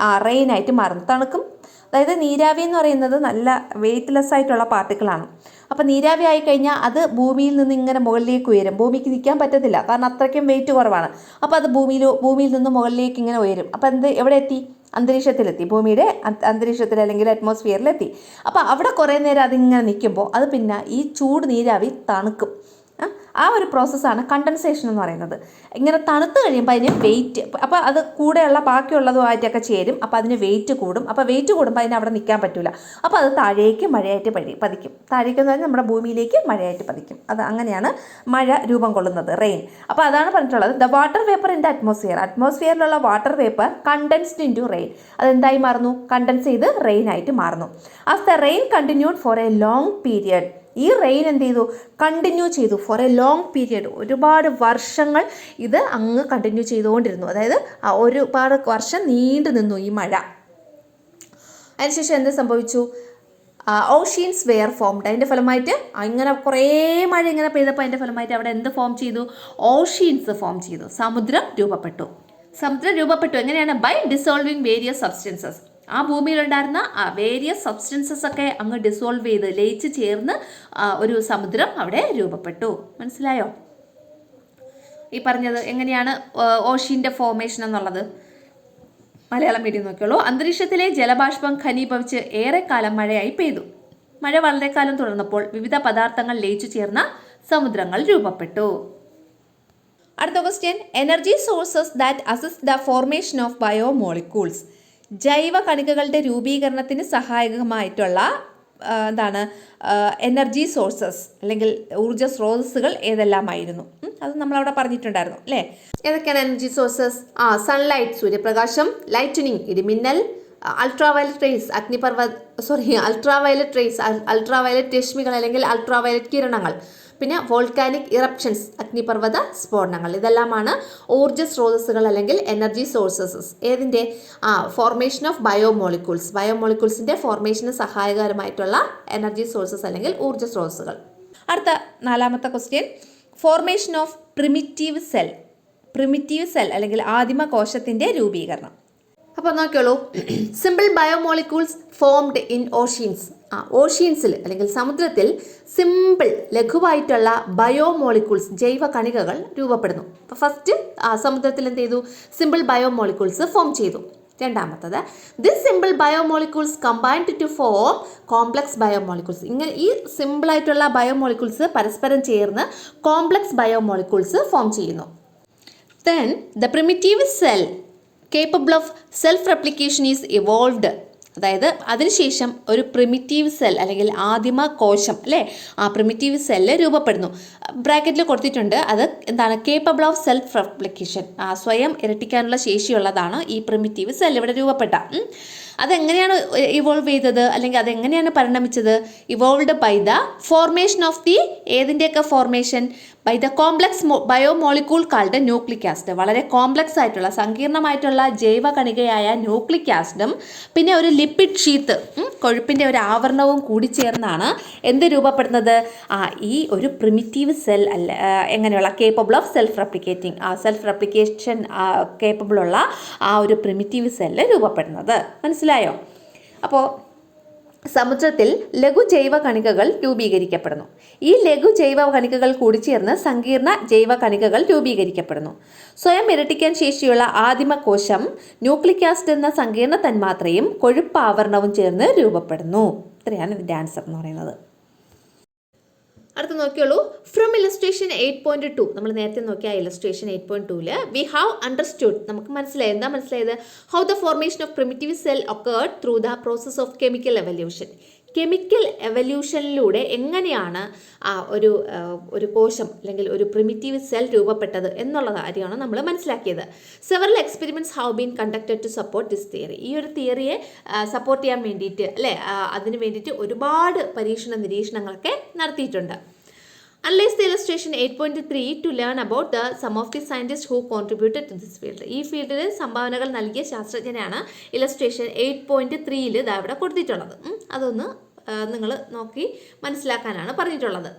[SPEAKER 1] റെയിനായിട്ട് മാറുന്നു, തണുക്കും. അതായത് നീരാവി എന്ന് പറയുന്നത് നല്ല വെയ്റ്റ്ലെസ് ആയിട്ടുള്ള പാർട്ടിക്കിളാണ്. അപ്പോൾ നീരാവി ആയിക്കഴിഞ്ഞാൽ അത് ഭൂമിയിൽ നിന്ന് ഇങ്ങനെ മുകളിലേക്ക് ഉയരും. ഭൂമിക്ക് നിൽക്കാൻ പറ്റത്തില്ല, കാരണം അത്രയ്ക്കും വെയിറ്റ് കുറവാണ്. അപ്പോൾ അത് ഭൂമിയിൽ നിന്ന് മുകളിലേക്ക് ഇങ്ങനെ ഉയരും. അപ്പോൾ എവിടെ എത്തി? അന്തരീക്ഷത്തിലെത്തി. ഭൂമിയുടെ അന്തരീക്ഷത്തിൽ അല്ലെങ്കിൽ അറ്റ്മോസ്ഫിയറിലെത്തി. അപ്പോൾ അവിടെ കുറേ നേരം അതിങ്ങനെ നിൽക്കുമ്പോൾ അത് പിന്നെ ഈ ചൂട് നീരാവി തണുക്കും. ആ ഒരു പ്രോസസ്സാണ് കണ്ടൻസേഷൻ എന്ന് പറയുന്നത്. ഇങ്ങനെ തണുത്ത് കഴിയുമ്പോൾ അതിന് വെയിറ്റ്, അപ്പോൾ അത് കൂടെയുള്ള ബാക്കിയുള്ളതുമായിട്ടൊക്കെ ചേരും. അപ്പോൾ അതിന് വെയിറ്റ് കൂടും. അപ്പോൾ വെയിറ്റ് കൂടുമ്പോൾ അതിന് അവിടെ നിൽക്കാൻ പറ്റില്ല. അപ്പോൾ അത് താഴേക്ക് മഴയായിട്ട് പതിക്കും. താഴേക്ക് എന്ന് പറഞ്ഞാൽ നമ്മുടെ ഭൂമിയിലേക്ക് മഴയായിട്ട് പതിക്കും. അത് അങ്ങനെയാണ് മഴ രൂപം കൊള്ളുന്നത്, റെയിൻ. അപ്പോൾ അതാണ് പറഞ്ഞിട്ടുള്ളത്. The water vapour in the atmosphere. അറ്റ്മോസ്ഫിയറിലുള്ള water vapour condensed into rain. അതെന്തായി മാറുന്നു? കണ്ടൻസ് ചെയ്ത് റെയിനായിട്ട് മാറുന്നു. As the rain continued for a long period. ഈ റെയിൻ എന്ത് ചെയ്തു? കണ്ടിന്യൂ ചെയ്തു ഫോർ എ ലോങ് പീരിയഡ്. ഒരുപാട് വർഷങ്ങൾ ഇത് അങ്ങ് കണ്ടിന്യൂ ചെയ്തുകൊണ്ടിരുന്നു. അതായത് ഒരുപാട് വർഷം നീണ്ടു നിന്നു ഈ മഴ. അതിനുശേഷം എന്ത് സംഭവിച്ചു? Oceans were formed. അതിൻ്റെ ഫലമായിട്ട് ഇങ്ങനെ കുറേ മഴ ഇങ്ങനെ പെയ്തപ്പോൾ അതിൻ്റെ ഫലമായിട്ട് അവിടെ എന്ത് ഫോം ചെയ്തു? ഓഷ്യൻസ് ഫോം ചെയ്തു. സമുദ്രം രൂപപ്പെട്ടു. എങ്ങനെയാണ്? By dissolving various substances. ആ ഭൂമിയിലുണ്ടായിരുന്ന വേരിയസ് സബ്സ്റ്റൻസസ് ഒക്കെ അങ്ങ് ഡിസോൾവ് ചെയ്ത് ലയിച്ച് ചേർന്ന് ഒരു സമുദ്രം അവിടെ രൂപപ്പെട്ടു. മനസ്സിലായോ ഈ പറഞ്ഞത്? എങ്ങനെയാണ് ഓഷ്യൻ്റെ ഫോർമേഷൻ എന്നുള്ളത്? മലയാളം മീഡിയം നോക്കിയുള്ളൂ. അന്തരീക്ഷത്തിലെ ജലബാഷ്പം ഘനീഭവിച്ച് ഏറെക്കാലം മഴയായി പെയ്തു. മഴ വളരെ കാലം തുടർന്നപ്പോൾ വിവിധ പദാർത്ഥങ്ങൾ ലയിച്ചു ചേർന്ന സമുദ്രങ്ങൾ രൂപപ്പെട്ടു. അടുത്ത question. Energy sources that assist the formation of biomolecules. ജൈവ കണികകളുടെ രൂപീകരണത്തിന് സഹായകമായിട്ടുള്ള എനർജി സോഴ്സസ് അല്ലെങ്കിൽ ഊർജ്ജ സ്രോതസ്സുകൾ ഏതെല്ലാമായിരുന്നു? അത് നമ്മളവിടെ പറഞ്ഞിട്ടുണ്ടായിരുന്നു അല്ലേ? ഏതൊക്കെയാണ് എനർജി സോഴ്സസ്? സൺലൈറ്റ്, സൂര്യപ്രകാശം, ലൈറ്റനിങ്, ഇടിമിന്നൽ, അൾട്രാവയലറ്റ് രശ്മികൾ അല്ലെങ്കിൽ അൾട്രാവയലറ്റ് കിരണങ്ങൾ, പിന്നെ വോൾക്കാനിക് ഇറപ്ഷൻസ്, അഗ്നിപർവ്വത സ്ഫോടനങ്ങൾ. ഇതെല്ലാമാണ് ഊർജ്ജ സ്രോതസ്സുകൾ അല്ലെങ്കിൽ എനർജി സോഴ്സസ്. ഏതിൻ്റെ? Formation of biomolecules. ബയോമോളിക്യൂൾസിൻ്റെ ഫോർമേഷന് സഹായകരമായിട്ടുള്ള എനർജി സോഴ്സസ് അല്ലെങ്കിൽ ഊർജ്ജ സ്രോതസ്സുകൾ. അടുത്ത 4ാമത്തെ question. Formation of primitive cell അല്ലെങ്കിൽ ആദിമ കോശത്തിൻ്റെ രൂപീകരണം. അപ്പോൾ നോക്കിയോളൂ. Simple biomolecules formed in oceans. ഓഷ്യൻസിൽ അല്ലെങ്കിൽ സമുദ്രത്തിൽ സിമ്പിൾ ലഘുവായിട്ടുള്ള ബയോമോളിക്യൂൾസ് ജൈവ കണികകൾ രൂപപ്പെടുന്നു. അപ്പോൾ ഫസ്റ്റ് സമുദ്രത്തിൽ എന്ത് ചെയ്തു? സിമ്പിൾ ബയോമോളിക്യൂൾസ് ഫോം ചെയ്തു. രണ്ടാമത്തത്, this simple biomolecules combined to form complex biomolecules. ഇങ്ങനെ ഈ സിമ്പിളായിട്ടുള്ള ബയോമോളിക്യൂൾസ് പരസ്പരം ചേർന്ന് കോംപ്ലക്സ് ബയോമോളിക്യൂൾസ് ഫോം ചെയ്യുന്നു. Then the primitive cell capable of self replication is evolved. അതായത് അതിനുശേഷം ഒരു പ്രിമിറ്റീവ് സെൽ അല്ലെങ്കിൽ ആദിമ കോശം അല്ലേ, ആ പ്രിമിറ്റീവ് സെല്ല് രൂപപ്പെടുന്നു. ബ്രാക്കറ്റിൽ കൊടുത്തിട്ടുണ്ട്. അത് എന്താണ്? കേപ്പബിൾ ഓഫ് സെൽഫ് റെപ്ലിക്കേഷൻ, സ്വയം ഇരട്ടിക്കാനുള്ള ശേഷിയുള്ളതാണ് ഈ പ്രിമിറ്റീവ് സെൽ ഇവിടെ രൂപപ്പെട്ട. അതെങ്ങനെയാണ് ഇവോൾവ് ചെയ്തത് അല്ലെങ്കിൽ അതെങ്ങനെയാണ് പരിണമിച്ചത്? Evolved by the formation of the ഏതിൻ്റെയൊക്കെ formation? By the complex biomolecule called nucleic acid. വളരെ കോംപ്ലക്സ് ആയിട്ടുള്ള സങ്കീർണമായിട്ടുള്ള ജൈവ കണികയായ ന്യൂക്ലിക് ആസിഡും പിന്നെ ഒരു ലിപ്പിഡ് ഷീത്ത്, കൊഴുപ്പിൻ്റെ ഒരു ആവരണവും കൂടി ചേർന്നാണ് എന്ത് രൂപപ്പെടുന്നത്? ഈ ഒരു പ്രിമിറ്റീവ് സെൽ അല്ല എങ്ങനെയുള്ള capable of self replicating, self replication കേപ്പബിളുള്ള ഒരു പ്രിമിറ്റീവ് സെല്ല് രൂപപ്പെടുന്നത്. മനസ്സിലായോ? അപ്പോൾ സമുദ്രത്തിൽ ലഘു ജൈവ കണികകൾ രൂപീകരിക്കപ്പെടുന്നു. ഈ ലഘു ജൈവ കണികകൾ കൂടിച്ചേർന്ന് സങ്കീർണ ജൈവ കണികകൾ രൂപീകരിക്കപ്പെടുന്നു. സ്വയം ഇരട്ടിക്കാൻ ശേഷിയുള്ള ആദിമ കോശം ന്യൂക്ലിക് ആസിഡ് എന്ന സങ്കീർണ തന്മാത്രയും കൊഴുപ്പാവരണവും ചേർന്ന് രൂപപ്പെടുന്നു. ഇത്രയാണ് ഇതിൻ്റെ ആൻസർ എന്ന് പറയുന്നത്. അടുത്ത് നോക്കിയോളൂ. ഫ്രം ഇലസ്ട്രേഷൻ 8.2 നമ്മൾ നേരത്തെ നോക്കിയ ഇലസ്ട്രേഷൻ 8.2 വി ഹാവ് അണ്ടർസ്റ്റുഡ്, നമുക്ക് മനസ്സിലായി. എന്താ മനസ്സിലായത്? How the formation of primitive cell occurred through the process of chemical evolution. Chemical എവല്യൂഷനിലൂടെ എങ്ങനെയാണ് ഒരു കോശം അല്ലെങ്കിൽ ഒരു പ്രിമിറ്റീവ് സെൽ രൂപപ്പെട്ടത് എന്നുള്ള കാര്യമാണ് നമ്മൾ മനസ്സിലാക്കിയത്. Several experiments have been conducted to support this theory. ഈ ഒരു തിയറിയെ സപ്പോർട്ട് ചെയ്യാൻ വേണ്ടിയിട്ട് അല്ലേ, അതിന് വേണ്ടിയിട്ട് ഒരുപാട് നിരീക്ഷണങ്ങളൊക്കെ നടത്തിയിട്ടുണ്ട്. Analyze the illustration 8.3 to learn about some of the scientists who contributed to this field. ഈ ഫീൽഡിൽ സംഭാവനകൾ നൽകിയ ശാസ്ത്രജ്ഞനാണ് ഇലസ്ട്രേഷൻ 8.3 ഇവിടെ കൊടുത്തിട്ടുള്ളത്. അതൊന്ന് നിങ്ങൾ നോക്കി മനസ്സിലാക്കാനാണ് പറഞ്ഞിട്ടുള്ളത്.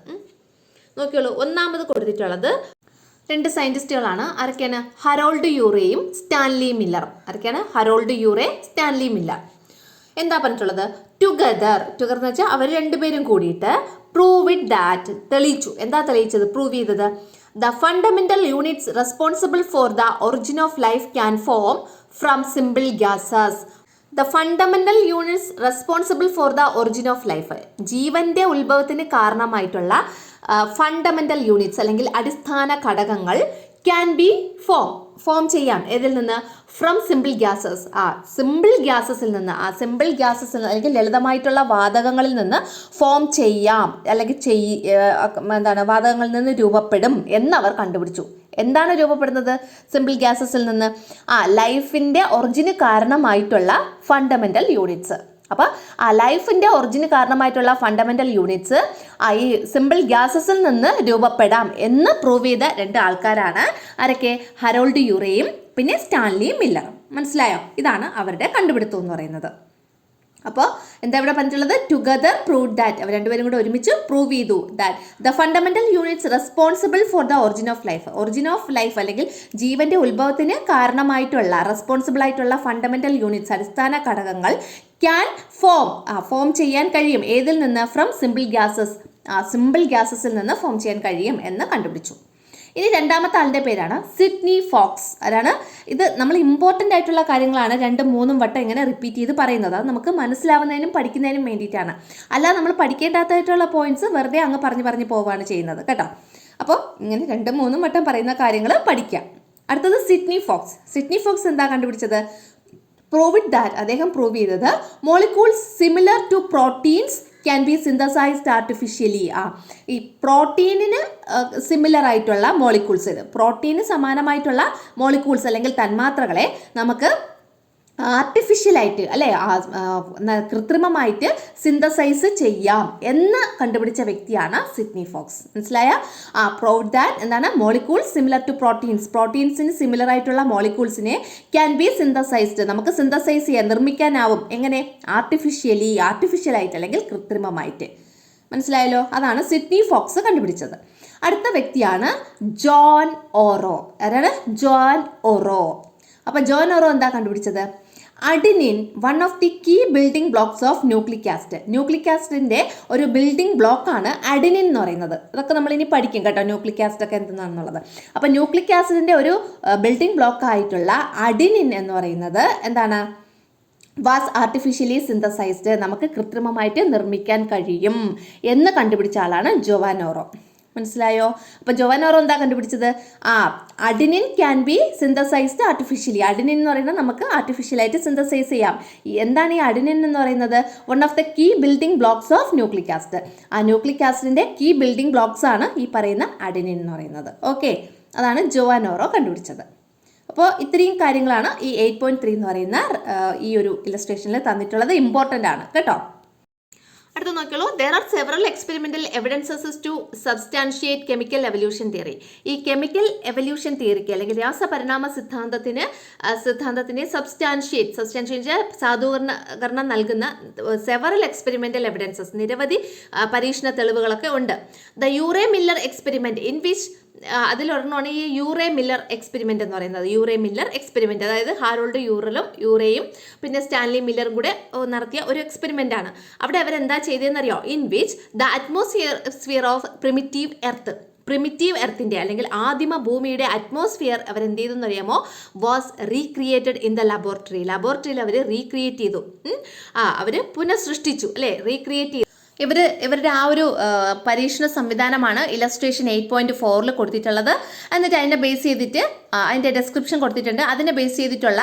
[SPEAKER 1] നോക്കിയോളൂ. ഒന്നാമത് കൊടുത്തിട്ടുള്ളത് 2 സയൻറ്റിസ്റ്റുകളാണ്. ആരൊക്കെയാണ്? ഹറോൾഡ് യൂറേയും സ്റ്റാൻലി മില്ലറും. ആരൊക്കെയാണ്? Harold Urey, Stanley Miller. എന്താ പറഞ്ഞിട്ടുള്ളത്? ടുഗദർ എന്ന് വെച്ചാൽ അവർ രണ്ടുപേരും കൂടിയിട്ട് പ്രൂവ് ഇറ്റ് ദാറ്റ്, തെളിയിച്ചു. എന്താ തെളിയിച്ചത്? പ്രൂവ് ചെയ്തത് the fundamental units responsible for the origin of life can form from simple gases. The fundamental units responsible for the origin of life, ജീവന്റെ ഉത്ഭവത്തിന് കാരണമായിട്ടുള്ള ഫണ്ടമെന്റൽ യൂണിറ്റ്സ് അല്ലെങ്കിൽ അടിസ്ഥാന ഘടകങ്ങൾ ക്യാൻ ബി ഫോം ചെയ്യാം. ഏതിൽ നിന്ന്? From simple gases. സിമ്പിൾ ഗ്യാസസിൽ നിന്ന്, അല്ലെങ്കിൽ ലളിതമായിട്ടുള്ള വാതകങ്ങളിൽ നിന്ന് ഫോം ചെയ്യാം, അല്ലെങ്കിൽ വാതകങ്ങളിൽ നിന്ന് രൂപപ്പെടും എന്നവർ കണ്ടുപിടിച്ചു. എന്താണ് രൂപപ്പെടുന്നത്? സിമ്പിൾ ഗ്യാസസിൽ നിന്ന് ലൈഫിൻ്റെ ഒറിജിന് കാരണമായിട്ടുള്ള ഫണ്ടമെന്റൽ യൂണിറ്റ്സ്. അപ്പോൾ ലൈഫിൻ്റെ ഒറിജിന് കാരണമായിട്ടുള്ള ഫണ്ടമെന്റൽ യൂണിറ്റ്സ് ഈ സിമ്പിൾ ഗ്യാസസിൽ നിന്ന് രൂപപ്പെടാം എന്ന് പ്രൂവ് ചെയ്ത 2 ആൾക്കാരാണ് ആരൊക്കെ? ഹറോൾഡ് യൂറേയും പിന്നെ സ്റ്റാൻലി മില്ലറും. മനസ്സിലായോ? ഇതാണ് അവരുടെ കണ്ടുപിടുത്തം എന്ന് പറയുന്നത്. അപ്പോൾ എന്താ ഇവിടെ പറഞ്ഞിട്ടുള്ളത്? ടുഗദർ പ്രൂവ് ദാറ്റ്, അവർ രണ്ടുപേരും കൂടെ ഒരുമിച്ച് പ്രൂവ് ചെയ്തു that the fundamental units responsible for the origin of life അല്ലെങ്കിൽ ജീവന്റെ ഉത്ഭവത്തിന് കാരണമായിട്ടുള്ള റെസ്പോൺസിബിൾ ആയിട്ടുള്ള ഫണ്ടമെന്റൽ യൂണിറ്റ്സ് അടിസ്ഥാന ഘടകങ്ങൾ ക്യാൻ ഫോം ചെയ്യാൻ കഴിയും. ഏതിൽ നിന്ന്? ഫ്രം സിമ്പിൾ ഗ്യാസസിൽ നിന്ന് ഫോം ചെയ്യാൻ കഴിയും എന്ന് കണ്ടുപിടിച്ചു. ഇനി രണ്ടാമത്തെ ആളുടെ പേരാണ് സിഡ്നി ഫോക്സ്. ആരാണ് ഇത്? നമ്മൾ ഇമ്പോർട്ടൻ്റ് ആയിട്ടുള്ള കാര്യങ്ങളാണ് 2-3 വട്ടം ഇങ്ങനെ റിപ്പീറ്റ് ചെയ്ത് പറയുന്നത്. അത് നമുക്ക് മനസ്സിലാവുന്നതിനും പഠിക്കുന്നതിനും വേണ്ടിയിട്ടാണ്. അല്ലാതെ നമ്മൾ പഠിക്കേണ്ടാത്തതായിട്ടുള്ള പോയിന്റ്സ് വെറുതെ അങ്ങ് പറഞ്ഞു പോവുകയാണ് ചെയ്യുന്നത് കേട്ടോ. അപ്പോൾ ഇങ്ങനെ 2-3 വട്ടം പറയുന്ന കാര്യങ്ങൾ പഠിക്കാം. അടുത്തത് സിഡ്നി ഫോക്സ് എന്താ കണ്ടുപിടിച്ചത്? പ്രൂവ് ഇറ്റ് ദാറ്റ്, അദ്ദേഹം പ്രൂവ് ചെയ്തത് molecules similar to proteins can be synthesized artificially. ഈ പ്രോട്ടീനിന് സിമിലർ ആയിട്ടുള്ള മോളിക്യൂൾസ്, പ്രോട്ടീന് സമാനമായിട്ടുള്ള മോളിക്യൂൾസ് അല്ലെങ്കിൽ തന്മാത്രകളെ നമുക്ക് ആർട്ടിഫിഷ്യലായിട്ട് അല്ലേ, കൃത്രിമമായിട്ട് സിന്തസൈസ് ചെയ്യാം എന്ന് കണ്ടുപിടിച്ച വ്യക്തിയാണ് സിഡ്നി ഫോക്സ്. മനസ്സിലായ? പ്രൂവ് ദാറ്റ് എന്താണ്? മോളിക്യൂൾസ് സിമിലർ ടു പ്രോട്ടീൻസിന് സിമിലർ ആയിട്ടുള്ള മോളിക്യൂൾസിനെ ക്യാൻ ബി സിന്തസൈസ്ഡ്, നമുക്ക് സിന്തസൈസ് ചെയ്യാൻ, നിർമ്മിക്കാനാവും. എങ്ങനെ? ആർട്ടിഫിഷ്യലായിട്ട് അല്ലെങ്കിൽ കൃത്രിമമായിട്ട്. മനസ്സിലായല്ലോ? അതാണ് സിഡ്നി ഫോക്സ് കണ്ടുപിടിച്ചത്. അടുത്ത വ്യക്തിയാണ് ജോൺ ഓറോ. ആരാണ്? Joan Oro. അപ്പോൾ ജോൺ ഓറോ എന്താ കണ്ടുപിടിച്ചത്? Adenine, one of the key building blocks of nucleic acid. Nucleic ആസിഡിൻ്റെ ഒരു ബിൽഡിംഗ് ബ്ലോക്കാണ് അഡിനിൻ എന്ന് പറയുന്നത്. ഇതൊക്കെ നമ്മളിനി പഠിക്കും കേട്ടോ, ന്യൂക്ലിക് ആസിഡ് ഒക്കെ എന്താണെന്നുള്ളത്. അപ്പോൾ ന്യൂക്ലിക് ആസിഡിൻ്റെ ഒരു ബിൽഡിംഗ് ബ്ലോക്ക് ആയിട്ടുള്ള അഡിനിൻ എന്ന് പറയുന്നത് എന്താണ്? വാസ് ആർട്ടിഫിഷ്യലി സിന്തസൈസ്ഡ്, നമുക്ക് കൃത്രിമമായിട്ട് നിർമ്മിക്കാൻ കഴിയും എന്ന് കണ്ടുപിടിച്ച ആളാണ് ജോവാൻ ഓറോ. മനസ്സിലായോ? അപ്പോൾ ജോവാൻ ഓറോ എന്താ കണ്ടുപിടിച്ചത്? Adenine can be synthesized artificially. Adenine എന്ന് പറയുന്നത് നമുക്ക് ആർട്ടിഫിഷ്യലായിട്ട് സിന്തസൈസ് ചെയ്യാം. എന്താണ് ഈ അഡിനിൻ എന്ന് പറയുന്നത്? One of the key building blocks of nucleic acid. ആ ന്യൂക്ലിക് ആസിഡിൻ്റെ കീ ബിൽഡിംഗ് ബ്ലോക്സ് ആണ് ഈ പറയുന്ന അഡിനിൻ എന്ന് പറയുന്നത്. ഓക്കെ, അതാണ് ജോവാൻ ഓറോ കണ്ടുപിടിച്ചത്. അപ്പോൾ ഇത്രയും കാര്യങ്ങളാണ് ഈ 8.3 എന്ന് പറയുന്ന ഈ ഒരു ഇലസ്ട്രേഷനിൽ തന്നിട്ടുള്ളത്. ഇമ്പോർട്ടൻ്റ് ആണ് കേട്ടോ. അടുത്ത നോക്കിയോളൂ. There are several experimental evidences to substantiate chemical evolution theory. ഈ കെമിക്കൽ എവല്യൂഷൻ തിയറിക്ക് അല്ലെങ്കിൽ രാസപരിണാമ സിദ്ധാന്തത്തിന് സബ്സ്റ്റാൻഷിയേറ്റ് സാധൂകരണം നൽകുന്ന സെവറൽ എക്സ്പെരിമെന്റൽ എവിഡൻസസ്, നിരവധി പരീക്ഷണ തെളിവുകളൊക്കെ ഉണ്ട്. The Urey Miller experiment in which, അതിലൊരെണ്ണമാണ് ഈ യൂറേ മില്ലർ എക്സ്പെരിമെൻ്റ് എന്ന് പറയുന്നത്. യൂറേ മില്ലർ എക്സ്പെരിമെൻ്റ്, അതായത് ഹാരോൾഡ് യൂറേയും പിന്നെ സ്റ്റാൻലി മില്ലറും കൂടെ നടത്തിയ ഒരു എക്സ്പെരിമെൻ്റ് ആണ്. അവിടെ അവരെന്താ ചെയ്തതെന്നറിയോ? In which the atmosphere of primitive earth, primitive എർത്തിൻ്റെ അല്ലെങ്കിൽ ആദിമ ഭൂമിയുടെ അറ്റ്മോസ്ഫിയർ അവരെന്ത് ചെയ്തെന്ന് അറിയാമോ, വാസ് റീക്രിയേറ്റഡ് ഇൻ ദ ലബോറട്ടറിയിൽ അവർ റീക്രിയേറ്റ് ചെയ്തു. അവർ പുനഃസൃഷ്ടിച്ചു അല്ലേ, റീക്രിയേറ്റ് ചെയ്തു. ഇവരുടെ ആ ഒരു പരീക്ഷണ സംവിധാനമാണ് ഇലസ്ട്രേഷൻ 8.4 കൊടുത്തിട്ടുള്ളത്. എന്നിട്ട് അതിനെ ബേസ് ചെയ്തിട്ട് അതിൻ്റെ ഡെസ്ക്രിപ്ഷൻ കൊടുത്തിട്ടുണ്ട്. അതിനെ ബേസ് ചെയ്തിട്ടുള്ള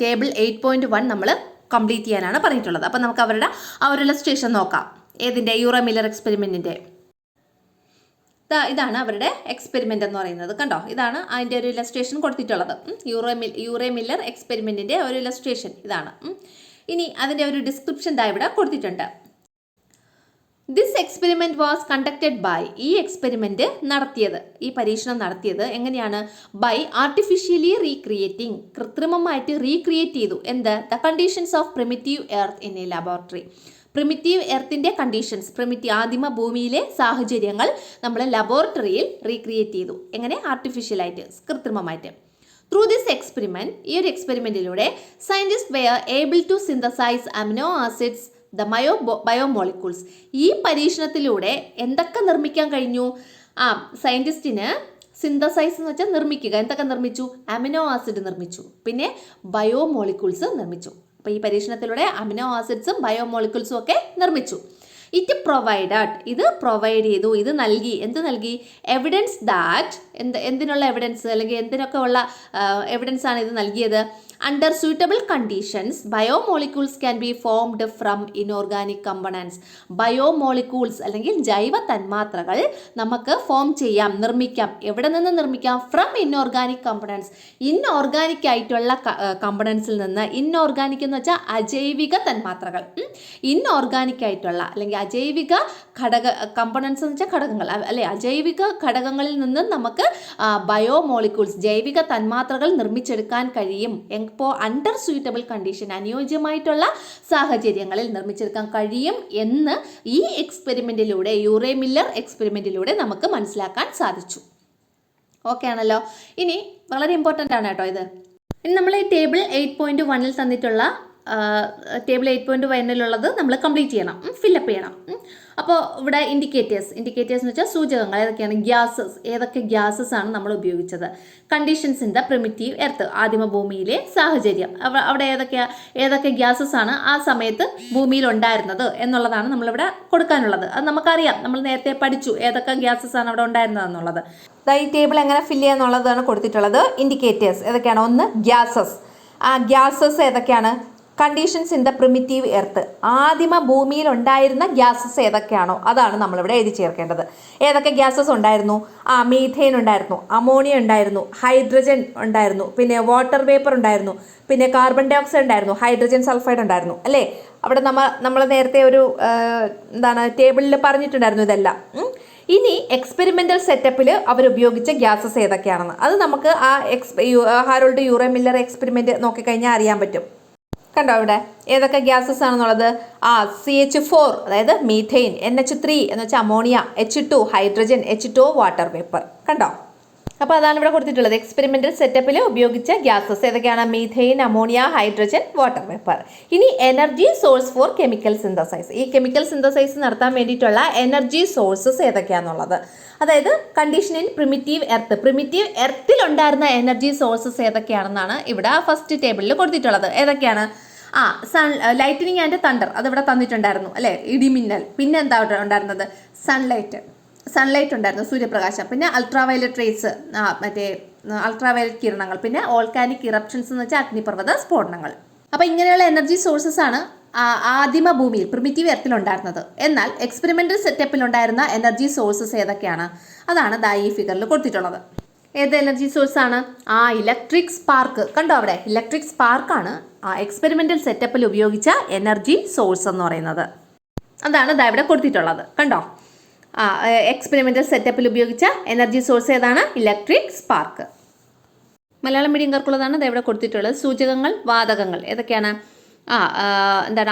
[SPEAKER 1] ടേബിൾ 8.1 നമ്മൾ കംപ്ലീറ്റ് ചെയ്യാനാണ് പറഞ്ഞിട്ടുള്ളത്. അപ്പം നമുക്ക് അവരുടെ ആ ഒരു ഇലസ്ട്രേഷൻ നോക്കാം. ഏതിൻ്റെ? യൂറോ മില്ലർ എക്സ്പെരിമെൻറ്റിൻ്റെ. ഇതാണ് അവരുടെ എക്സ്പെരിമെൻ്റ് എന്ന് പറയുന്നത്. കണ്ടോ, ഇതാണ് അതിൻ്റെ ഒരു ഇലസ്ട്രേഷൻ കൊടുത്തിട്ടുള്ളത്. യൂറോ മില്ലർ എക്സ്പെരിമെൻറ്റിൻ്റെ ഒരു ഇലസ്ട്രേഷൻ ഇതാണ്. ഇനി അതിൻ്റെ ഒരു ഡിസ്ക്രിപ്ഷൻ ഇവിടെ കൊടുത്തിട്ടുണ്ട്. This experiment was conducted by, ഈ എക്സ്പെരിമെൻറ്റ് നടത്തിയത്, ഈ പരീക്ഷണം നടത്തിയത് എങ്ങനെയാണ്? ബൈ ആർട്ടിഫിഷ്യലി റീക്രിയേറ്റിംഗ്, കൃത്രിമമായിട്ട് റീക്രിയേറ്റ് ചെയ്തു. എന്ത്? The conditions of primitive earth in a laboratory. Primitive എർത്തിൻ്റെ കണ്ടീഷൻസ്, ആദിമ ഭൂമിയിലെ സാഹചര്യങ്ങൾ നമ്മൾ ലബോറട്ടറിയിൽ റീക്രിയേറ്റ് ചെയ്തു. എങ്ങനെ? ആർട്ടിഫിഷ്യലായിട്ട്, കൃത്രിമമായിട്ട്. ത്രൂ ദിസ് എക്സ്പെരിമെൻറ്റ്, ഈ ഒരു എക്സ്പെരിമെൻറ്റിലൂടെ scientist were able to synthesise amino acids the biomolecules. ഈ പരീക്ഷണത്തിലൂടെ എന്തൊക്കെ നിർമ്മിക്കാൻ കഴിഞ്ഞു? സയൻറ്റിസ്റ്റിന് സിന്തസൈസ് എന്ന് വെച്ചാൽ നിർമ്മിക്കുക. എന്തൊക്കെ നിർമ്മിച്ചു? അമിനോ ആസിഡ് നിർമ്മിച്ചു, പിന്നെ ബയോമോളിക്യൂൾസ് നിർമ്മിച്ചു. അപ്പോൾ ഈ പരീക്ഷണത്തിലൂടെ അമിനോ ആസിഡ്സും ബയോമോളിക്യൂൾസും ഒക്കെ നിർമ്മിച്ചു. ഇത് പ്രൊവൈഡ് ചെയ്തു, ഇത് നൽകി. എന്ത് നൽകി? എവിഡൻസ് ദാറ്റ്, എന്തിനുള്ള എവിഡൻസ് അല്ലെങ്കിൽ എന്തിനൊക്കെ ഉള്ള എവിഡൻസ് ആണ് ഇത് നൽകിയത്? Under suitable conditions, biomolecules can be formed from inorganic components. Biomolecules അല്ലെങ്കിൽ ജൈവ തന്മാത്രകൾ നമുക്ക് ഫോം ചെയ്യാം, നിർമ്മിക്കാം. എവിടെ നിന്ന് നിർമ്മിക്കാം? ഫ്രം ഇൻഓർഗാനിക് കമ്പണൻസ്, ഇൻഓർഗാനിക് ആയിട്ടുള്ള കമ്പണൻസിൽ നിന്ന്. ഇൻഓർഗാനിക് എന്ന് വെച്ചാൽ അജൈവിക തന്മാത്രകൾ. ഇൻഓർഗാനിക് ആയിട്ടുള്ള അല്ലെങ്കിൽ അജൈവിക കമ്പണൻസ് എന്ന് വെച്ചാൽ ഘടകങ്ങൾ അല്ലെ, അജൈവിക ഘടകങ്ങളിൽ നിന്ന് നമുക്ക് ബയോമോളിക്യൂൾസ് ജൈവിക തന്മാത്രകൾ നിർമ്മിച്ചെടുക്കാൻ കഴിയും. ഇപ്പോൾ അണ്ടർ suitable കണ്ടീഷൻ, അനുയോജ്യമായിട്ടുള്ള സാഹചര്യങ്ങളിൽ നിർമ്മിച്ചെടുക്കാൻ കഴിയും എന്ന് ഈ എക്സ്പെരിമെൻറ്റിലൂടെ, യൂറോ മില്ലർ എക്സ്പെരിമെൻറ്റിലൂടെ നമുക്ക് മനസ്സിലാക്കാൻ സാധിച്ചു. ഓക്കെ ആണല്ലോ. ഇനി വളരെ ഇമ്പോർട്ടൻ്റ് ആണ് കേട്ടോ ഇത്. ഇനി നമ്മൾ ഈ ടേബിൾ 8.1 തന്നിട്ടുള്ള ടേബിൾ 8.1 നമ്മൾ കംപ്ലീറ്റ് ചെയ്യണം, ഫില്ലപ്പ് ചെയ്യണം. അപ്പോൾ ഇവിടെ ഇൻഡിക്കേറ്റേഴ്സ് എന്ന് വെച്ചാൽ സൂചകങ്ങൾ ഏതൊക്കെയാണ്? ഏതൊക്കെ ഗ്യാസസ് ആണ് നമ്മൾ ഉപയോഗിച്ചത്? Conditions in the primitive earth, ആദിമ ഭൂമിയിലെ സാഹചര്യം. അവിടെ ഏതൊക്കെ ഗ്യാസസ് ആണ് ആ സമയത്ത് ഭൂമിയിൽ ഉണ്ടായിരുന്നത് എന്നുള്ളതാണ് നമ്മളിവിടെ കൊടുക്കാനുള്ളത്. അത് നമുക്കറിയാം, നമ്മൾ നേരത്തെ പഠിച്ചു ഏതൊക്കെ ഗ്യാസസ് ആണ് അവിടെ ഉണ്ടായിരുന്നത് എന്നുള്ളത്. ഈ ടേബിൾ എങ്ങനെ ഫില്ല് ചെയ്യുക എന്നുള്ളതാണ് കൊടുത്തിട്ടുള്ളത്. ഇൻഡിക്കേറ്റേഴ്സ് ഏതൊക്കെയാണ്? ഒന്ന് ഗ്യാസസ്. ആ ഗ്യാസസ് ഏതൊക്കെയാണ്? Conditions in the primitive earth, ആദിമ ഭൂമിയിൽ ഉണ്ടായിരുന്ന ഗ്യാസസ് ഏതൊക്കെയാണോ അതാണ് നമ്മളിവിടെ എഴുതി ചേർക്കേണ്ടത്. ഏതൊക്കെ ഗ്യാസസ് ഉണ്ടായിരുന്നു? മീഥേൻ ഉണ്ടായിരുന്നു, അമോണിയ ഉണ്ടായിരുന്നു, ഹൈഡ്രജൻ ഉണ്ടായിരുന്നു, പിന്നെ വാട്ടർ വേപ്പർ ഉണ്ടായിരുന്നു, പിന്നെ കാർബൺ ഡൈ ഓക്സൈഡ് ഉണ്ടായിരുന്നു, ഹൈഡ്രജൻ സൾഫൈഡ് ഉണ്ടായിരുന്നു അല്ലേ. അവിടെ നമ്മൾ നേരത്തെ ഒരു ടേബിളിൽ പറഞ്ഞിട്ടുണ്ടായിരുന്നു ഇതെല്ലാം. ഇനി എക്സ്പെരിമെൻ്റൽ സെറ്റപ്പിൽ അവരുപയോഗിച്ച ഗ്യാസസ് ഏതൊക്കെയാണെന്ന് അത് നമുക്ക് ഹാരോൾഡ് യൂറോ മില്ലർ എക്സ്പെരിമെൻറ്റ് നോക്കിക്കഴിഞ്ഞാൽ അറിയാൻ പറ്റും. കണ്ടോ ഇവിടെ ഏതൊക്കെ ഗ്യാസസ് ആണെന്നുള്ളത്? CH4 അതായത് മീഥെയിൻ, NH3 എന്ന് വെച്ചാൽ ammonia, H2 hydrogen, H2O water vapour. കണ്ടോ? അപ്പോൾ അതാണ് ഇവിടെ കൊടുത്തിട്ടുള്ളത്. എക്സ്പെരിമെൻ്റൽ സെറ്റപ്പിൽ ഉപയോഗിച്ച ഗ്യാസസ് ഏതൊക്കെയാണ്? Methane, ammonia, hydrogen, water vapour. ഇനി energy source for chemical synthesise, ഈ കെമിക്കൽ സിന്തസൈസ് നടത്താൻ വേണ്ടിയിട്ടുള്ള എനർജി സോഴ്സസ് ഏതൊക്കെയാണെന്നുള്ളത്. അതായത് കണ്ടീഷൻ ഇൻ പ്രിമിറ്റീവ് എർത്തിൽ ഉണ്ടായിരുന്ന എനർജി സോഴ്സസ് ഏതൊക്കെയാണെന്നാണ് ഇവിടെ ഫസ്റ്റ് ടേബിളിൽ കൊടുത്തിട്ടുള്ളത്. ഏതൊക്കെയാണ്? ലൈറ്റനിങ് ആൻഡ് തണ്ടർ, അതിവിടെ തന്നിട്ടുണ്ടായിരുന്നു അല്ലേ, ഇടിമിന്നൽ. പിന്നെ എന്താ ഉണ്ടായിരുന്നത്? സൺലൈറ്റ് ഉണ്ടായിരുന്നു, സൂര്യപ്രകാശം. പിന്നെ അൾട്രാവയലറ്റ് റേസ്, അൾട്രാവയലറ്റ് കിരണങ്ങൾ. പിന്നെ ഓൾക്കാനിക് ഇറപ്ഷൻസ് എന്ന് വെച്ചാൽ അഗ്നിപർവ്വത സ്ഫോടനങ്ങൾ. അപ്പോൾ ഇങ്ങനെയുള്ള എനർജി സോഴ്സസ് ആണ് ആദിമ ഭൂമിയിൽ പ്രിമിറ്റീവ് എർത്തിൽ ഉണ്ടായിരുന്നത്. എന്നാൽ എക്സ്പെരിമെൻ്റൽ സെറ്റപ്പിൽ ഉണ്ടായിരുന്ന എനർജി സോഴ്സസ് ഏതൊക്കെയാണ്? അതാണ് ഈ ഫിഗറിൽ കൊടുത്തിട്ടുള്ളത്. ഏത് എനർജി സോഴ്സ് ആണ്? Electric spark. കണ്ടോ അവിടെ? ഇലക്ട്രിക് സ്പാർക്കാണ് എക്സ്പെരിമെൻ്റൽ സെറ്റപ്പിൽ ഉപയോഗിച്ച എനർജി സോഴ്സ് എന്ന് പറയുന്നത്. അതാണ് ഇവിടെ കൊടുത്തിട്ടുള്ളത്. കണ്ടോ? എക്സ്പെരിമെൻ്റൽ സെറ്റപ്പിൽ ഉപയോഗിച്ച എനർജി സോഴ്സ് ഏതാണ്? Electric spark. മലയാളം മീഡിയംകാർക്കുള്ളതാണ് ഇവിടെ കൊടുത്തിട്ടുള്ളത്. സൂചകങ്ങൾ, വാതകങ്ങൾ ഏതൊക്കെയാണ്?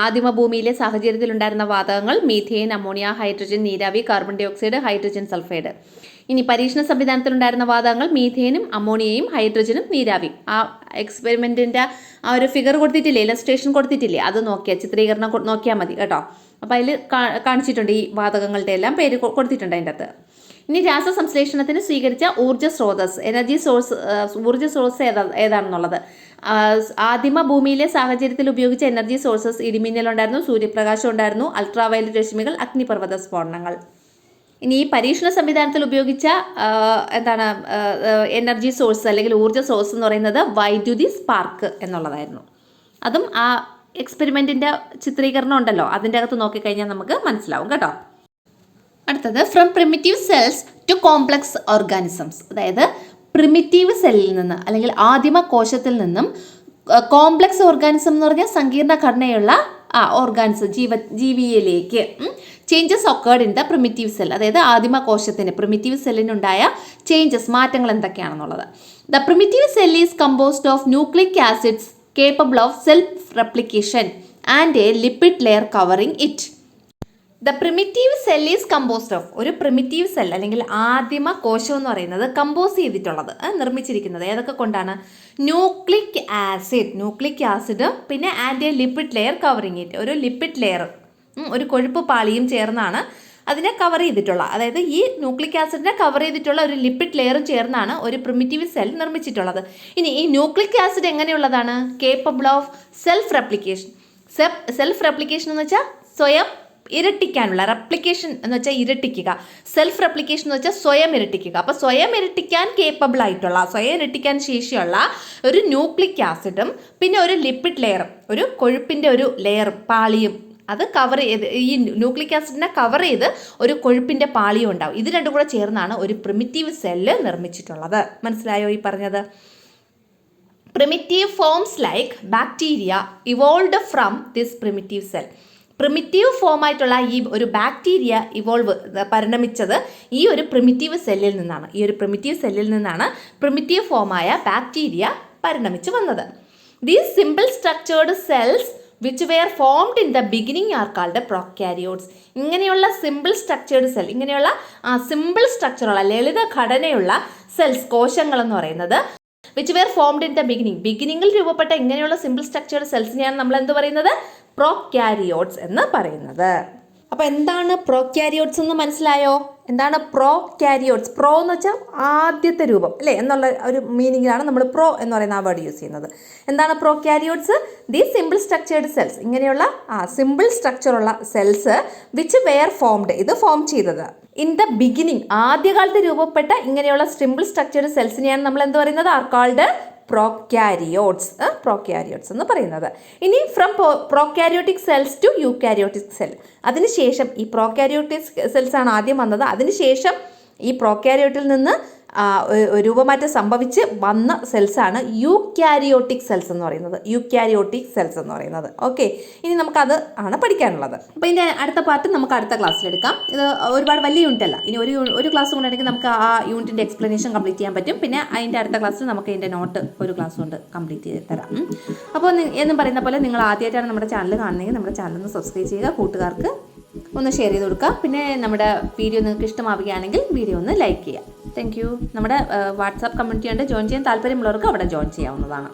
[SPEAKER 1] ആദിമ ഭൂമിയിലെ സാഹചര്യത്തിൽ ഉണ്ടായിരുന്ന വാതകങ്ങൾ മീഥെയിൻ, അമോണിയ, ഹൈഡ്രജൻ, നീരാവി, carbon dioxide, hydrogen sulphide. ഇനി പരീക്ഷണ സംവിധാനത്തിലുണ്ടായിരുന്ന വാതകങ്ങൾ മീഥെയിനും അമോണിയയും ഹൈഡ്രജനും നീരാവി. എക്സ്പെരിമെൻറ്റിൻ്റെ ഒരു ഫിഗർ കൊടുത്തിട്ടില്ലേ, ഇലസ്ട്രേഷൻ കൊടുത്തിട്ടില്ലേ, അത് ചിത്രീകരണം നോക്കിയാൽ മതി കേട്ടോ. അപ്പോൾ അതിൽ കാണിച്ചിട്ടുണ്ട് ഈ വാതകങ്ങളുടെ എല്ലാം പേര് കൊടുത്തിട്ടുണ്ട് അതിൻ്റെ അകത്ത്. ഇനി രാസസംശ്ലേഷണത്തിന് സ്വീകരിച്ച ഊർജ്ജ സ്രോതസ് ഊർജ്ജ സ്രോതസ് ഏതാണെന്നുള്ളത്. ആദിമ ഭൂമിയിലെ സാഹചര്യത്തിൽ ഉപയോഗിച്ച എനർജി സോഴ്സസ് ഇടിമിന്നൽ ഉണ്ടായിരുന്നു, സൂര്യപ്രകാശം ഉണ്ടായിരുന്നു, അൾട്രാവയലറ്റ് രശ്മികൾ, അഗ്നിപർവ്വത സ്ഫോടനങ്ങൾ. ഇനി ഈ പരീക്ഷണ സംവിധാനത്തിൽ ഉപയോഗിച്ച എനർജി സോഴ്സ് അല്ലെങ്കിൽ ഊർജ്ജ സോഴ്സ് എന്ന് പറയുന്നത് വൈദ്യുതി സ്പാർക്ക് എന്നുള്ളതായിരുന്നു. അതും ആ എക്സ്പെരിമെൻറ്റിൻ്റെ ചിത്രീകരണം ഉണ്ടല്ലോ, അതിൻ്റെ അകത്ത് നോക്കിക്കഴിഞ്ഞാൽ നമുക്ക് മനസ്സിലാവും കേട്ടോ. അടുത്തത് from primitive cells to complex organisms. അതായത് പ്രിമിറ്റീവ് സെല്ലിൽ നിന്ന് അല്ലെങ്കിൽ ആദിമ കോശത്തിൽ നിന്നും കോംപ്ലക്സ് ഓർഗാനിസം എന്ന് പറഞ്ഞാൽ സങ്കീർണ ഘടനയുള്ള ഓർഗാനിസം ജീവിയിലേക്ക് changes occurred in the primitive cell. അതായത് ആദിമ കോശത്തിന് പ്രിമിറ്റീവ് സെല്ലിനുണ്ടായ ചേഞ്ചസ്, മാറ്റങ്ങൾ എന്തൊക്കെയാണെന്നുള്ളത്. The primitive cell is composed of nucleic acids capable of self-replication and a lipid layer covering it. The primitive cell is composed of, ഒരു primitive cell അല്ലെങ്കിൽ ആദിമ കോശം എന്ന് പറയുന്നത് കമ്പോസ് ചെയ്തിട്ടുള്ളത്, നിർമ്മിച്ചിരിക്കുന്നത് ഏതൊക്കെ കൊണ്ടാണ്? ന്യൂക്ലിക് ആസിഡ് പിന്നെ and A lipid layer covering it, ഒരു ലിപ്പിഡ് ലെയർ, ഒരു കൊഴുപ്പ് പാളിയും ചേർന്നാണ് അതിനെ കവർ ചെയ്തിട്ടുള്ള, അതായത് ഈ ന്യൂക്ലിക് ആസിഡിനെ കവർ ചെയ്തിട്ടുള്ള ഒരു ലിപ്പിഡ് ലെയറും ചേർന്നാണ് ഒരു പ്രിമിറ്റീവ് സെൽ നിർമ്മിച്ചിട്ടുള്ളത്. ഇനി ഈ ന്യൂക്ലിക് ആസിഡ് എങ്ങനെയുള്ളതാണ്? കേപ്പബിൾ ഓഫ് സെൽഫ് റെപ്ലിക്കേഷൻ എന്ന് വെച്ചാൽ സ്വയം ഇരട്ടിക്കാനുള്ള, റെപ്ലിക്കേഷൻ എന്ന് വെച്ചാൽ ഇരട്ടിക്കുക, സെൽഫ് റെപ്ലിക്കേഷൻ എന്ന് വെച്ചാൽ സ്വയം ഇരട്ടിക്കുക. അപ്പോൾ സ്വയം ഇരട്ടിക്കാൻ കേപ്പബിൾ ആയിട്ടുള്ള, സ്വയം ഇരട്ടിക്കാൻ ശേഷിയുള്ള ഒരു ന്യൂക്ലിക് ആസിഡും പിന്നെ ഒരു ലിപ്പിഡ് ലെയറും, ഒരു കൊഴുപ്പിൻ്റെ ഒരു ലെയറും പാളിയും, അത് കവർ ചെയ്ത് ഈ ന്യൂക്ലിക് ആസിഡിനെ കവർ ചെയ്ത് ഒരു കൊഴുപ്പിൻ്റെ പാളിയും ഉണ്ടാവും. ഇത് രണ്ടും കൂടെ ചേർന്നാണ് ഒരു പ്രിമിറ്റീവ് സെല്ല് നിർമ്മിച്ചിട്ടുള്ളത്. മനസ്സിലായോ ഈ പറഞ്ഞത്? Primitive forms like bacteria evolved from this primitive cell. Primitive ഫോമായിട്ടുള്ള ഈ ഒരു ബാക്ടീരിയ പരിണമിച്ചത് ഈ ഒരു പ്രിമിറ്റീവ് സെല്ലിൽ നിന്നാണ്. പ്രിമിറ്റീവ് ഫോമായ ബാക്ടീരിയ പരിണമിച്ചു വന്നത്. These simple structured cells which were formed in the beginning are called prokaryotes. ഇങ്ങനെയുള്ള സിമ്പിൾ സ്ട്രക്ചേർഡ് സെൽ, ഇങ്ങനെയുള്ള സിമ്പിൾ സ്ട്രക്ചറുള്ള ലളിത ഘടനയുള്ള സെൽസ്, കോശങ്ങൾ എന്ന് പറയുന്നത് which were formed in the ബിഗിനിങ്ങിൽ രൂപപ്പെട്ട ഇങ്ങനെയുള്ള സിമ്പിൾ സ്ട്രക്ചേർഡ് സെൽസിനെയാണ് നമ്മൾ എന്ത് പറയുന്നത്? പ്രോക്യാരിയോട്സ് എന്ന് പറയുന്നത്. അപ്പോൾ എന്താണ് പ്രോക്യാരിയോട്സ് എന്ന് മനസ്സിലായോ? എന്താണ് പ്രോക്യാരിയോട്സ്? പ്രോ എന്ന് വെച്ചാൽ ആദ്യത്തെ രൂപം അല്ലേ എന്നുള്ള ഒരു മീനിങ്ങിലാണ് നമ്മൾ പ്രോ എന്ന് പറയുന്ന ആ വേർഡ് യൂസ് ചെയ്യുന്നത്. എന്താണ് prokaryotes? The simple structured cells, ഇങ്ങനെയുള്ള സിമ്പിൾ സ്ട്രക്ചറുള്ള സെൽസ് വിച്ച് വെയർ ഫോംഡ്, ഇത് ഫോം ചെയ്തത് ഇൻ ദ ബിഗിനിങ്, ആദ്യകാലത്ത് രൂപപ്പെട്ട ഇങ്ങനെയുള്ള സിമ്പിൾ സ്ട്രക്ചേർഡ് സെൽസിനെയാണ് നമ്മൾ എന്ത് പറയുന്നത്? ആർ കാൾഡ് പ്രോക്യാരിയോട്സ് എന്ന് പറയുന്നത്. ഇനി from prokaryotic cells to eukaryotic cell, അതിനുശേഷം ഈ പ്രോക്യാരിയോട്ടിക് സെൽസ് ആണ് ആദ്യം വന്നത്. അതിനുശേഷം ഈ പ്രോക്യാരിയോട്ടിൽ നിന്ന് രൂപമാറ്റം സംഭവിച്ച് വന്ന സെൽസാണ് യൂക്യാരിയോട്ടിക് സെൽസ് എന്ന് പറയുന്നത്. ഓക്കെ, ഇനി നമുക്കത് ആണ് പഠിക്കാനുള്ളത്. അപ്പോൾ ഇതിൻ്റെ അടുത്ത പാർട്ട് നമുക്ക് അടുത്ത ക്ലാസ്സിലെടുക്കാം. ഇത് ഒരുപാട് വലിയ യൂണിറ്റ് അല്ല, ഇനി ഒരു ക്ലാസ് കൊണ്ടുണ്ടെങ്കിൽ നമുക്ക് ആ യൂണിറ്റിൻ്റെ എക്സ്പ്ലനേഷൻ കംപ്ലീറ്റ് ചെയ്യാൻ പറ്റും. പിന്നെ അതിൻ്റെ അടുത്ത ക്ലാസ്സിൽ നമുക്ക് ഇതിൻ്റെ നോട്ട് ഒരു ക്ലാസ് കൊണ്ട് കംപ്ലീറ്റ് ചെയ്ത് തരാം. അപ്പോൾ എന്നും പറയുന്ന പോലെ നിങ്ങൾ ആദ്യമായിട്ടാണ് നമ്മുടെ ചാനൽ കാണുന്നതെങ്കിൽ നമ്മുടെ ചാനൽ ഒന്ന് സബ്സ്ക്രൈബ് ചെയ്യുക, കൂട്ടുകാർക്ക് ഒന്ന് ഷെയർ ചെയ്ത് കൊടുക്കുക. പിന്നെ നമ്മുടെ വീഡിയോ നിങ്ങൾക്ക് ഇഷ്ടമാവുകയാണെങ്കിൽ വീഡിയോ ഒന്ന് ലൈക്ക് ചെയ്യുക. Thank you. നമ്മുടെ വാട്സാപ്പ് കമ്മ്യൂണിറ്റി ഉണ്ട്, ജോയിൻ ചെയ്യാൻ താല്പര്യമുള്ളവർക്ക് അവിടെ ജോയിൻ ചെയ്യാവുന്നതാണ്.